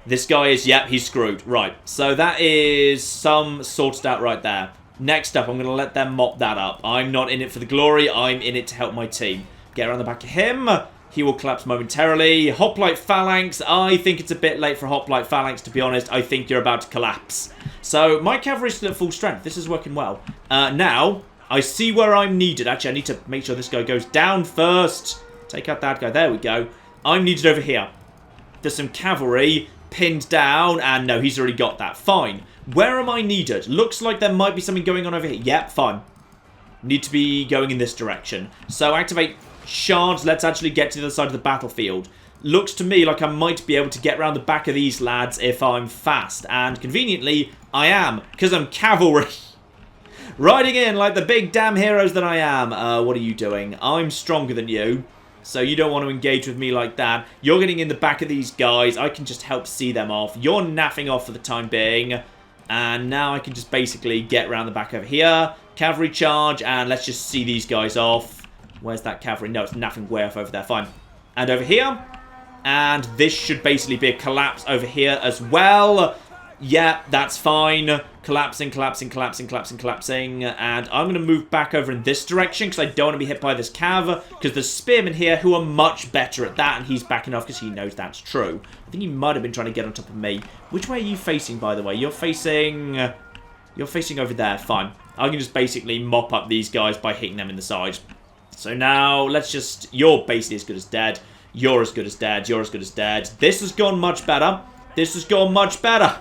This guy is, yep, he's screwed. Right, so that is some sorted out right there. Next up, I'm going to let them mop that up. I'm not in it for the glory. I'm in it to help my team. Get around the back of him. He will collapse momentarily. Hoplite Phalanx. I think it's a bit late for Hoplite Phalanx, to be honest. I think you're about to collapse. So, my cavalry's still at full strength. This is working well. Now, I see where I'm needed. Actually, I need to make sure this guy goes down first. Take out that guy. There we go. I'm needed over here. There's some cavalry pinned down, and no, he's already got that. Fine. Where am I needed? Looks like there might be something going on over here. Yep, fine. Need to be going in this direction. So activate charge. Let's actually get to the other side of the battlefield. Looks to me like I might be able to get around the back of these lads if I'm fast. And conveniently, I am, because I'm cavalry. Riding in like the big damn heroes that I am. What are you doing? I'm stronger than you. So you don't want to engage with me like that. You're getting in the back of these guys. I can just help see them off. You're naffing off for the time being. And now I can just basically get around the back over here. Cavalry charge. And let's just see these guys off. Where's that cavalry? No, it's naffing way off over there. Fine. And over here. And this should basically be a collapse over here as well. Yeah, that's fine. Collapsing, collapsing, collapsing, collapsing, collapsing. And I'm going to move back over in this direction because I don't want to be hit by this cav. Because there's spearmen here who are much better at that. And he's backing off because he knows that's true. I think he might have been trying to get on top of me. Which way are you facing, by the way? You're facing over there. Fine. I can just basically mop up these guys by hitting them in the side. So now, let's just... You're basically as good as dead. You're as good as dead. You're as good as dead. This has gone much better. This has gone much better.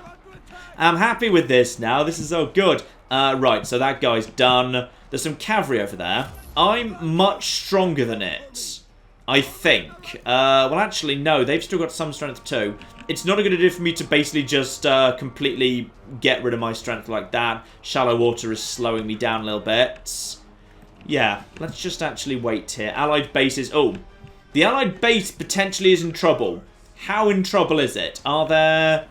I'm happy with this now. This is so good. Right, so that guy's done. There's some cavalry over there. I'm much stronger than it, I think. Well, actually, no. They've still got some strength too. It's not a good idea for me to basically just completely get rid of my strength like that. Shallow water is slowing me down a little bit. Yeah, let's just actually wait here. Allied bases. Oh, the Allied base potentially is in trouble. How in trouble is it? Are there...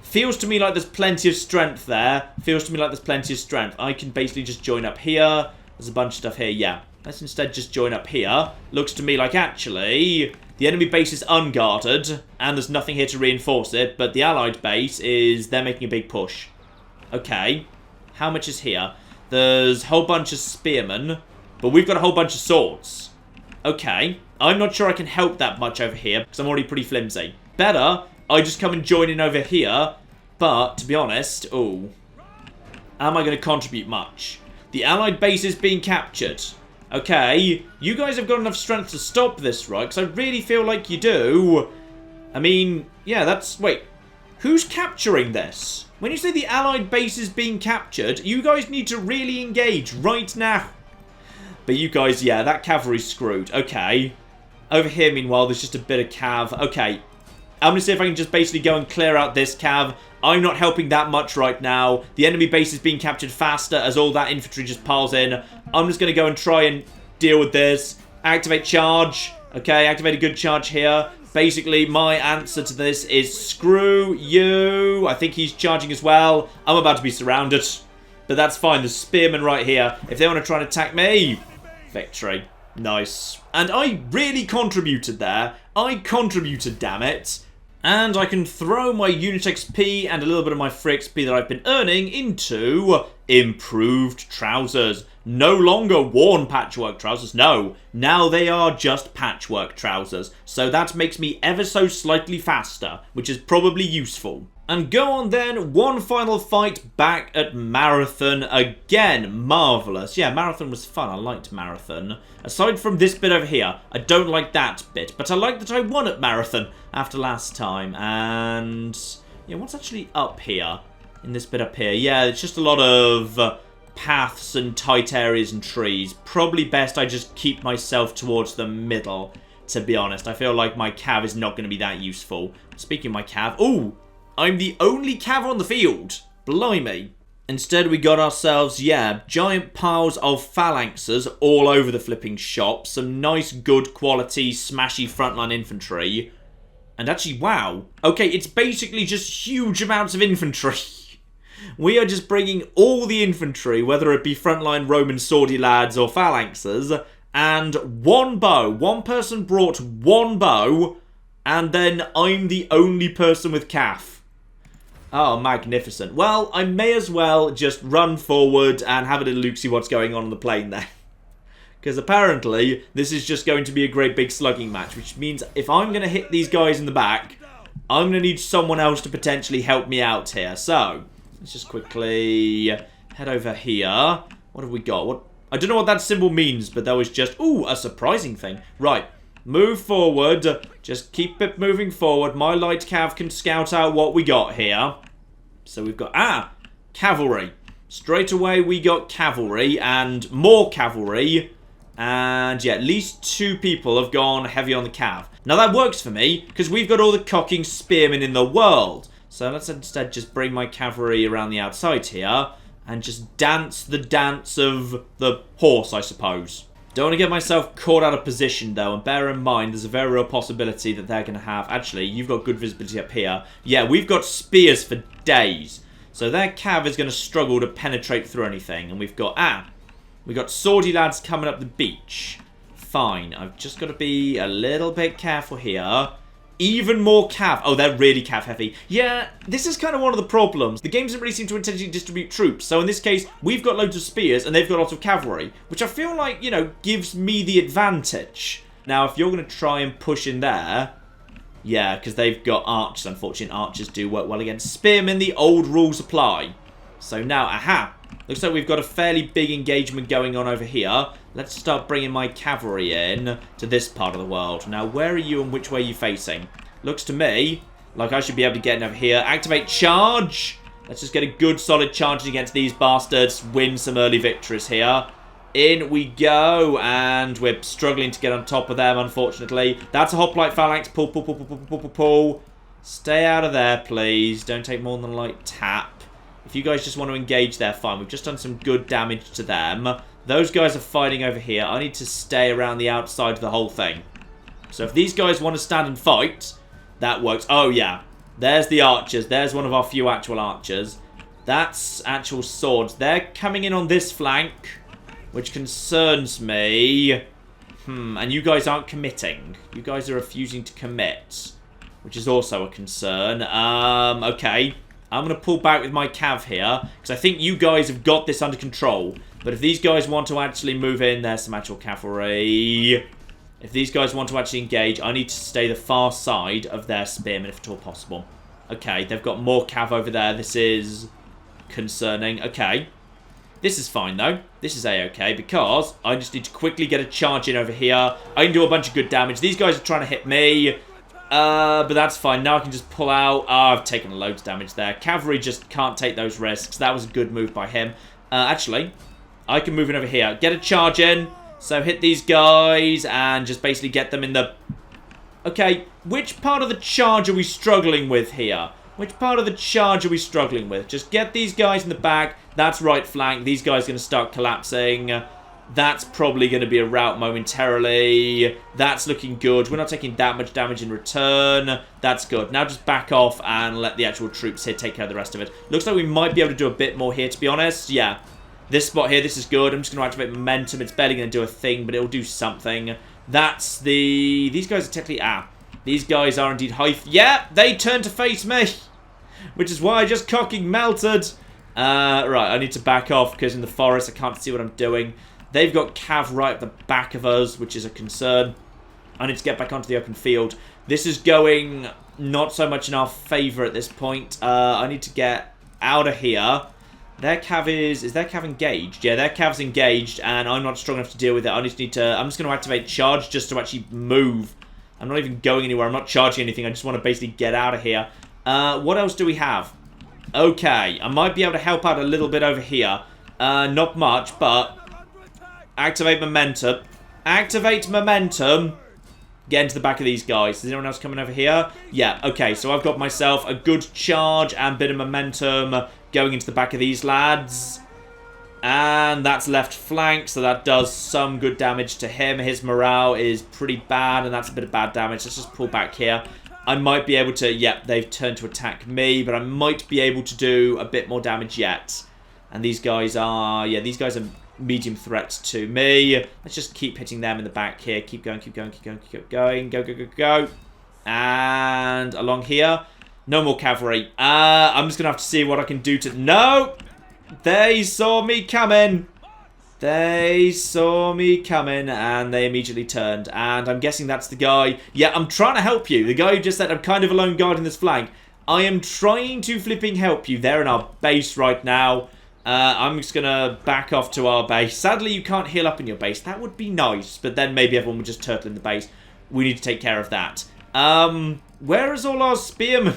Feels to me like there's plenty of strength there. Feels to me like there's plenty of strength. I can basically just join up here. There's a bunch of stuff here. Yeah. Let's instead just join up here. Looks to me like actually the enemy base is unguarded and there's nothing here to reinforce it. But the Allied base is... They're making a big push. Okay. How much is here? There's a whole bunch of spearmen. But we've got a whole bunch of swords. Okay. I'm not sure I can help that much over here because I'm already pretty flimsy. Better... I just come and join in over here. But, to be honest, am I going to contribute much? The Allied base is being captured. Okay, you guys have got enough strength to stop this, right? Because I really feel like you do. I mean, yeah, that's... Wait, who's capturing this? When you say the Allied base is being captured, you guys need to really engage right now. But you guys, yeah, that cavalry's screwed. Okay. Over here, meanwhile, there's just a bit of cav. Okay. I'm going to see if I can just basically go and clear out this cav. I'm not helping that much right now. The enemy base is being captured faster as all that infantry just piles in. I'm just going to go and try and deal with this. Activate charge. Okay, activate a good charge here. Basically, my answer to this is screw you. I think he's charging as well. I'm about to be surrounded. But that's fine. There's spearmen right here. If they want to try and attack me, victory. Nice. And I really contributed there. I contributed, damn it. And I can throw my unit XP and a little bit of my free XP that I've been earning into improved trousers. No longer worn patchwork trousers, no. Now they are just patchwork trousers. So that makes me ever so slightly faster, which is probably useful. And go on then, one final fight back at Marathon again. Marvellous. Yeah, Marathon was fun. I liked Marathon. Aside from this bit over here, I don't like that bit. But I like that I won at Marathon after last time. And yeah, what's actually up here? In this bit up here? Yeah, it's just a lot of paths and tight areas and trees. Probably best I just keep myself towards the middle, to be honest. I feel like my cav is not going to be that useful. Speaking of my cav... Ooh! I'm the only cav on the field. Blimey. Instead, we got ourselves, yeah, giant piles of phalanxes all over the flipping shop. Some nice, good quality, smashy frontline infantry. And actually, wow. Okay, it's basically just huge amounts of infantry. We are just bringing all the infantry, whether it be frontline Roman swordy lads or phalanxes, and one bow. One person brought one bow, and then I'm the only person with calf. Oh, magnificent. Well, I may as well just run forward and have a little look, see what's going on the plane there. Because apparently, this is just going to be a great big slugging match, which means if I'm going to hit these guys in the back, I'm going to need someone else to potentially help me out here. So, let's just quickly head over here. What have we got? I don't know what that symbol means, but that was just, ooh, a surprising thing. Right. Move forward. Just keep it moving forward. My light cav can scout out what we got here. So we've got, cavalry. Straight away we got cavalry and more cavalry. And yeah, at least 2 people have gone heavy on the cav. Now that works for me, because we've got all the cocking spearmen in the world. So let's instead just bring my cavalry around the outside here. And just dance the dance of the horse, I suppose. Don't want to get myself caught out of position, though, and bear in mind there's a very real possibility that they're going to have... Actually, you've got good visibility up here. Yeah, we've got spears for days. So their cav is going to struggle to penetrate through anything. And we've got... we've got swordy lads coming up the beach. Fine. I've just got to be a little bit careful here. Even more cav. Oh, they're really cav heavy. Yeah, this is kind of one of the problems. The game doesn't really seem to intentionally distribute troops. So in this case, we've got loads of spears and they've got lots of cavalry, which I feel like, you know, gives me the advantage. Now, if you're going to try and push in there, yeah, because they've got archers. Unfortunately, archers do work well against spearmen. The old rules apply. So now, looks like we've got a fairly big engagement going on over here. Let's start bringing my cavalry in to this part of the world. Now, where are you and which way are you facing? Looks to me like I should be able to get in over here. Activate charge. Let's just get a good solid charge against these bastards. Win some early victories here. In we go. And we're struggling to get on top of them, unfortunately. That's a hoplite phalanx. Pull, pull, pull, pull, pull, pull, pull, pull. Stay out of there, please. Don't take more than a light tap. If you guys just want to engage there, fine. We've just done some good damage to them. Those guys are fighting over here. I need to stay around the outside of the whole thing. So if these guys want to stand and fight, that works. Oh, yeah. There's the archers. There's one of our few actual archers. That's actual swords. They're coming in on this flank, which concerns me. And you guys aren't committing. You guys are refusing to commit, which is also a concern. Okay. I'm going to pull back with my cav here, because I think you guys have got this under control. But if these guys want to actually move in, there's some actual cavalry. If these guys want to actually engage, I need to stay the far side of their spearmen, if at all possible. Okay, they've got more cav over there. This is concerning. Okay. This is fine, though. This is a-okay, because I just need to quickly get a charge in over here. I can do a bunch of good damage. These guys are trying to hit me. But that's fine. Now I can just pull out. I've taken loads of damage there. Cavalry just can't take those risks. That was a good move by him. Actually, I can move in over here. Get a charge in. So hit these guys and just basically get them in the... Okay, which part of the charge are we struggling with here? Which part of the charge are we struggling with? Just get these guys in the back. That's right flank. These guys are going to start collapsing. That's probably going to be a rout momentarily. That's looking good. We're not taking that much damage in return. That's good. Now just back off and let the actual troops here take care of the rest of it. Looks like we might be able to do a bit more here, to be honest. Yeah. This spot here, this is good. I'm just going to activate momentum. It's barely going to do a thing, but it'll do something. That's the... These guys are technically... These guys are indeed high... Yeah, they turn to face me. Which is why I just cocking melted. Right, I need to back off because in the forest I can't see what I'm doing. They've got cav right at the back of us, which is a concern. I need to get back onto the open field. This is going not so much in our favour at this point. I need to get out of here. Their cav is their cav engaged? Yeah, their cav's engaged, and I'm not strong enough to deal with it. I'm just going to activate charge just to actually move. I'm not even going anywhere. I'm not charging anything. I just want to basically get out of here. What else do we have? Okay, I might be able to help out a little bit over here. Not much, but activate momentum. Activate momentum. Get into the back of these guys. Is anyone else coming over here? Yeah, okay, so I've got myself a good charge and bit of momentum going into the back of these lads. And that's left flank, so that does some good damage to him. His morale is pretty bad, and that's a bit of bad damage. Let's just pull back here. I might be able to... Yep, they've turned to attack me, but I might be able to do a bit more damage yet. And these guys are... Yeah, these guys are medium threats to me. Let's just keep hitting them in the back here. Keep going, keep going, keep going, keep going. Go, go, go, go. And along here... No more cavalry. I'm just going to have to see what I can do to... No! They saw me coming. They saw me coming, and they immediately turned. And I'm guessing that's the guy... Yeah, I'm trying to help you. The guy who just said, I'm kind of alone guarding this flank. I am trying to flipping help you. They're in our base right now. I'm just going to back off to our base. Sadly, you can't heal up in your base. That would be nice, but then maybe everyone would just turtle in the base. We need to take care of that. Where is all our spearmen?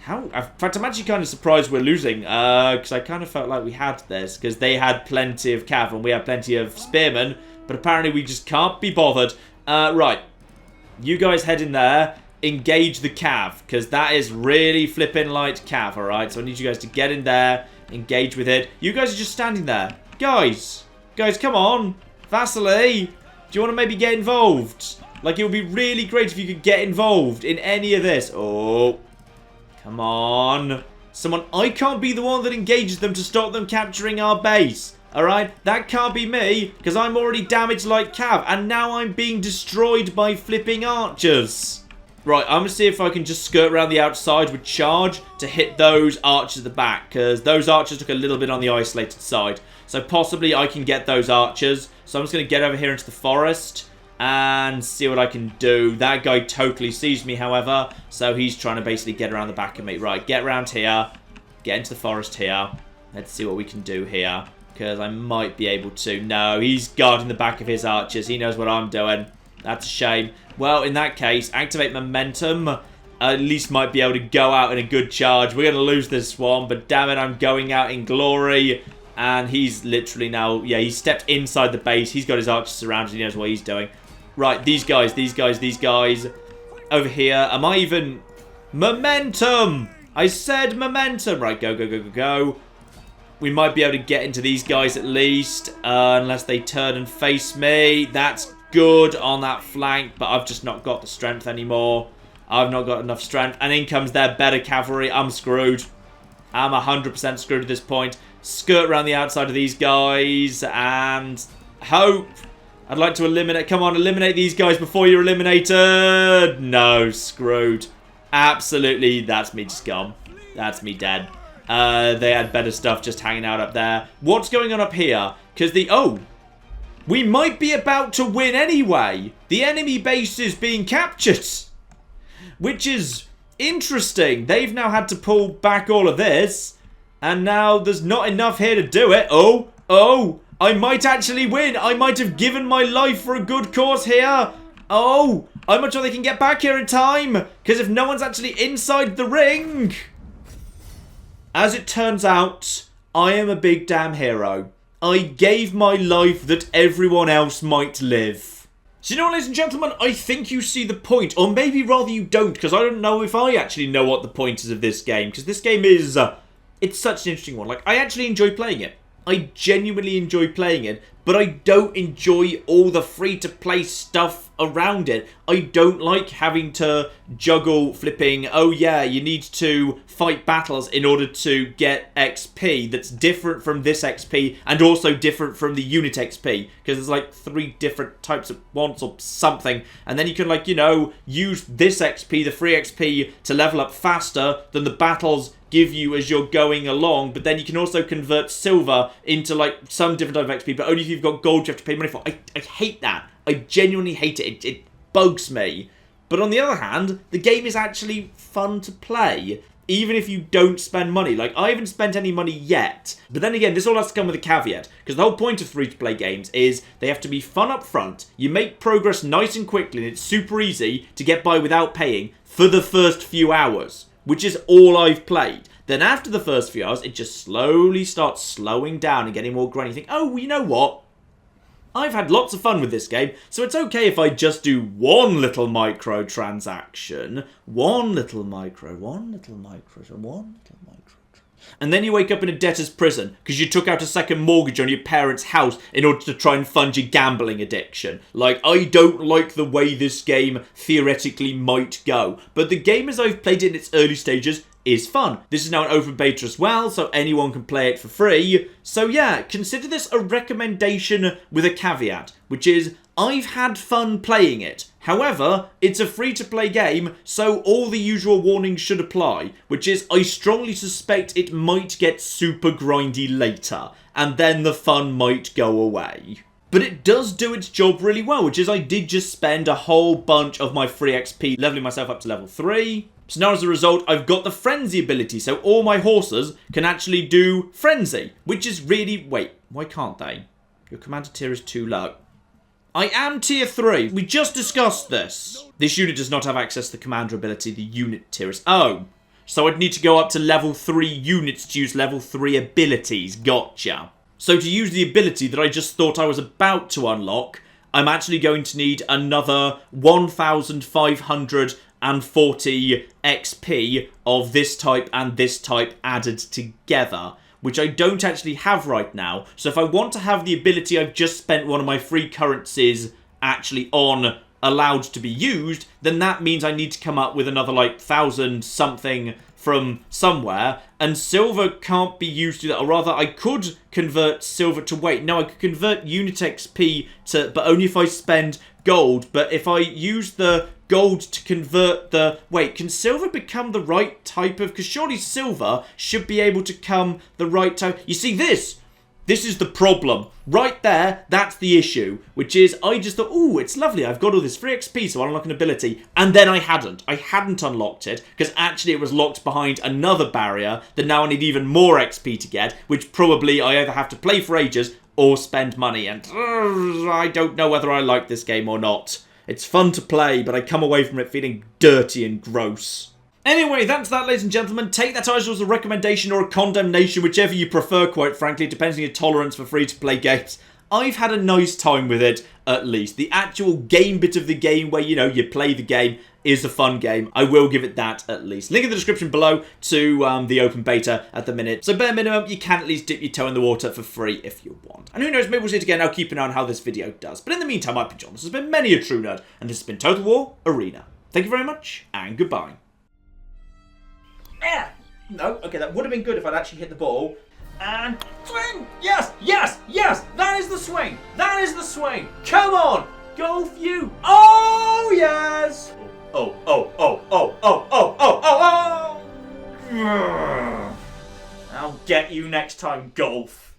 How? In fact, I'm actually kind of surprised we're losing, because I kind of felt like we had this, because they had plenty of cav and we had plenty of spearmen, but apparently we just can't be bothered. Right, you guys head in there, engage the cav, because that is really flipping light cav, alright? So I need you guys to get in there, engage with it. You guys are just standing there. Guys, come on. Vasily, do you want to maybe get involved? Like, it would be really great if you could get involved in any of this. Oh... Come on. Someone, I can't be the one that engages them to stop them capturing our base. Alright? That can't be me, because I'm already damaged like cav, and now I'm being destroyed by flipping archers. Right, I'm going to see if I can just skirt around the outside with charge to hit those archers at the back, because those archers took a little bit on the isolated side. So possibly I can get those archers. So I'm just going to get over here into the forest and see what I can do. That guy totally sees me, however, so he's trying to basically get around the back of me. Right, get around here. Get into the forest here. Let's see what we can do here, because I might be able to. No, he's guarding the back of his archers. He knows what I'm doing. That's a shame. Well, in that case, activate momentum. At least might be able to go out in a good charge. We're going to lose this one, but damn it, I'm going out in glory. And he's literally now... Yeah, he stepped inside the base. He's got his archers surrounded. He knows what he's doing. Right, these guys. Over here. Am I even... Momentum! I said momentum! Right, go, go, go, go, go. We might be able to get into these guys at least. Unless they turn and face me. That's good on that flank. But I've just not got the strength anymore. I've not got enough strength. And in comes their better cavalry. I'm screwed. I'm 100% screwed at this point. Skirt around the outside of these guys. And hope... I'd like to eliminate... Come on, eliminate these guys before you're eliminated. No, screwed. Absolutely, that's me just gone. That's me dead. They had better stuff just hanging out up there. What's going on up here? Because the... Oh! We might be about to win anyway. The enemy base is being captured. Which is interesting. They've now had to pull back all of this. And now there's not enough here to do it. Oh! Oh! I might actually win. I might have given my life for a good cause here. Oh, I'm not sure they can get back here in time. Because if no one's actually inside the ring. As it turns out, I am a big damn hero. I gave my life that everyone else might live. So you know what, ladies and gentlemen, I think you see the point. Or maybe rather you don't. Because I don't know if I actually know what the point is of this game. Because this game is... it's such an interesting one. Like, I actually enjoy playing it. I genuinely enjoy playing it, but I don't enjoy all the free-to-play stuff around it. I don't like having to juggle flipping, oh yeah, you need to fight battles in order to get XP that's different from this XP and also different from the unit XP, because there's like 3 different types of ones or something, and then you can, like, you know, use this XP, the free XP, to level up faster than the battles give you as you're going along, but then you can also convert silver into like some different type of XP, but only if you've got gold you have to pay money for. I hate that. I genuinely hate it. It bugs me. But on the other hand, the game is actually fun to play, even if you don't spend money. Like, I haven't spent any money yet. But then again, this all has to come with a caveat, because the whole point of free-to-play games is they have to be fun up front, you make progress nice and quickly, and it's super easy to get by without paying for the first few hours, which is all I've played. Then after the first few hours, it just slowly starts slowing down and getting more grindy. You think, oh, well, you know what? I've had lots of fun with this game, so it's okay if I just do one little microtransaction. One little micro. And then you wake up in a debtor's prison because you took out a second mortgage on your parents' house in order to try and fund your gambling addiction. Like, I don't like the way this game theoretically might go, but the game as I've played it in its early stages is fun. This is now an open beta as well, so anyone can play it for free. So yeah, consider this a recommendation with a caveat, which is I've had fun playing it. However, it's a free-to-play game, so all the usual warnings should apply, which is I strongly suspect it might get super grindy later, and then the fun might go away. But it does do its job really well, which is I did just spend a whole bunch of my free XP leveling myself up to level 3. So now as a result, I've got the Frenzy ability, so all my horses can actually do Frenzy, which is really... Wait, why can't they? Your commander tier is too low. I am tier 3. We just discussed this. This unit does not have access to the commander ability, the unit tier is... Oh, so I'd need to go up to level 3 units to use level 3 abilities. Gotcha. So to use the ability that I just thought I was about to unlock, I'm actually going to need another 1,540 XP of this type and this type added together, which I don't actually have right now. So if I want to have the ability I've just spent one of my free currencies actually on allowed to be used, then that means I need to come up with another like 1,000 something from somewhere, and silver can't be used to do that. Or rather, I could convert silver to weight. No, I could convert unit XP to, but only if I spend gold. But if I use the gold to convert the... Wait, can silver become the right type of... Because surely silver should be able to come the right type... You see, this is the problem. Right there, that's the issue. Which is, I just thought, ooh, it's lovely. I've got all this free XP, so I'll unlock an ability. And then I hadn't. I hadn't unlocked it, because actually it was locked behind another barrier that now I need even more XP to get, which probably I either have to play for ages or spend money. And I don't know whether I like this game or not. It's fun to play, but I come away from it feeling dirty and gross. Anyway, that's that, ladies and gentlemen. Take that either as a recommendation or a condemnation, whichever you prefer, quite frankly. It depends on your tolerance for free-to-play games. I've had a nice time with it, at least. The actual game bit of the game where, you know, you play the game is a fun game. I will give it that, at least. Link in the description below to the open beta at the minute. So bare minimum, you can at least dip your toe in the water for free if you want. And who knows, maybe we'll see it again. I'll keep an eye on how this video does. But in the meantime, I've been John. This has been Many a True Nerd, and this has been Total War Arena. Thank you very much, and goodbye. Yeah. No, okay, that would have been good if I'd actually hit the ball. And swing! Yes! Yes! Yes! That is the swing! That is the swing! Come on! Go for you! Oh, yes! Oh, oh, oh, oh, oh, oh, oh, oh, oh! I'll get you next time, golf.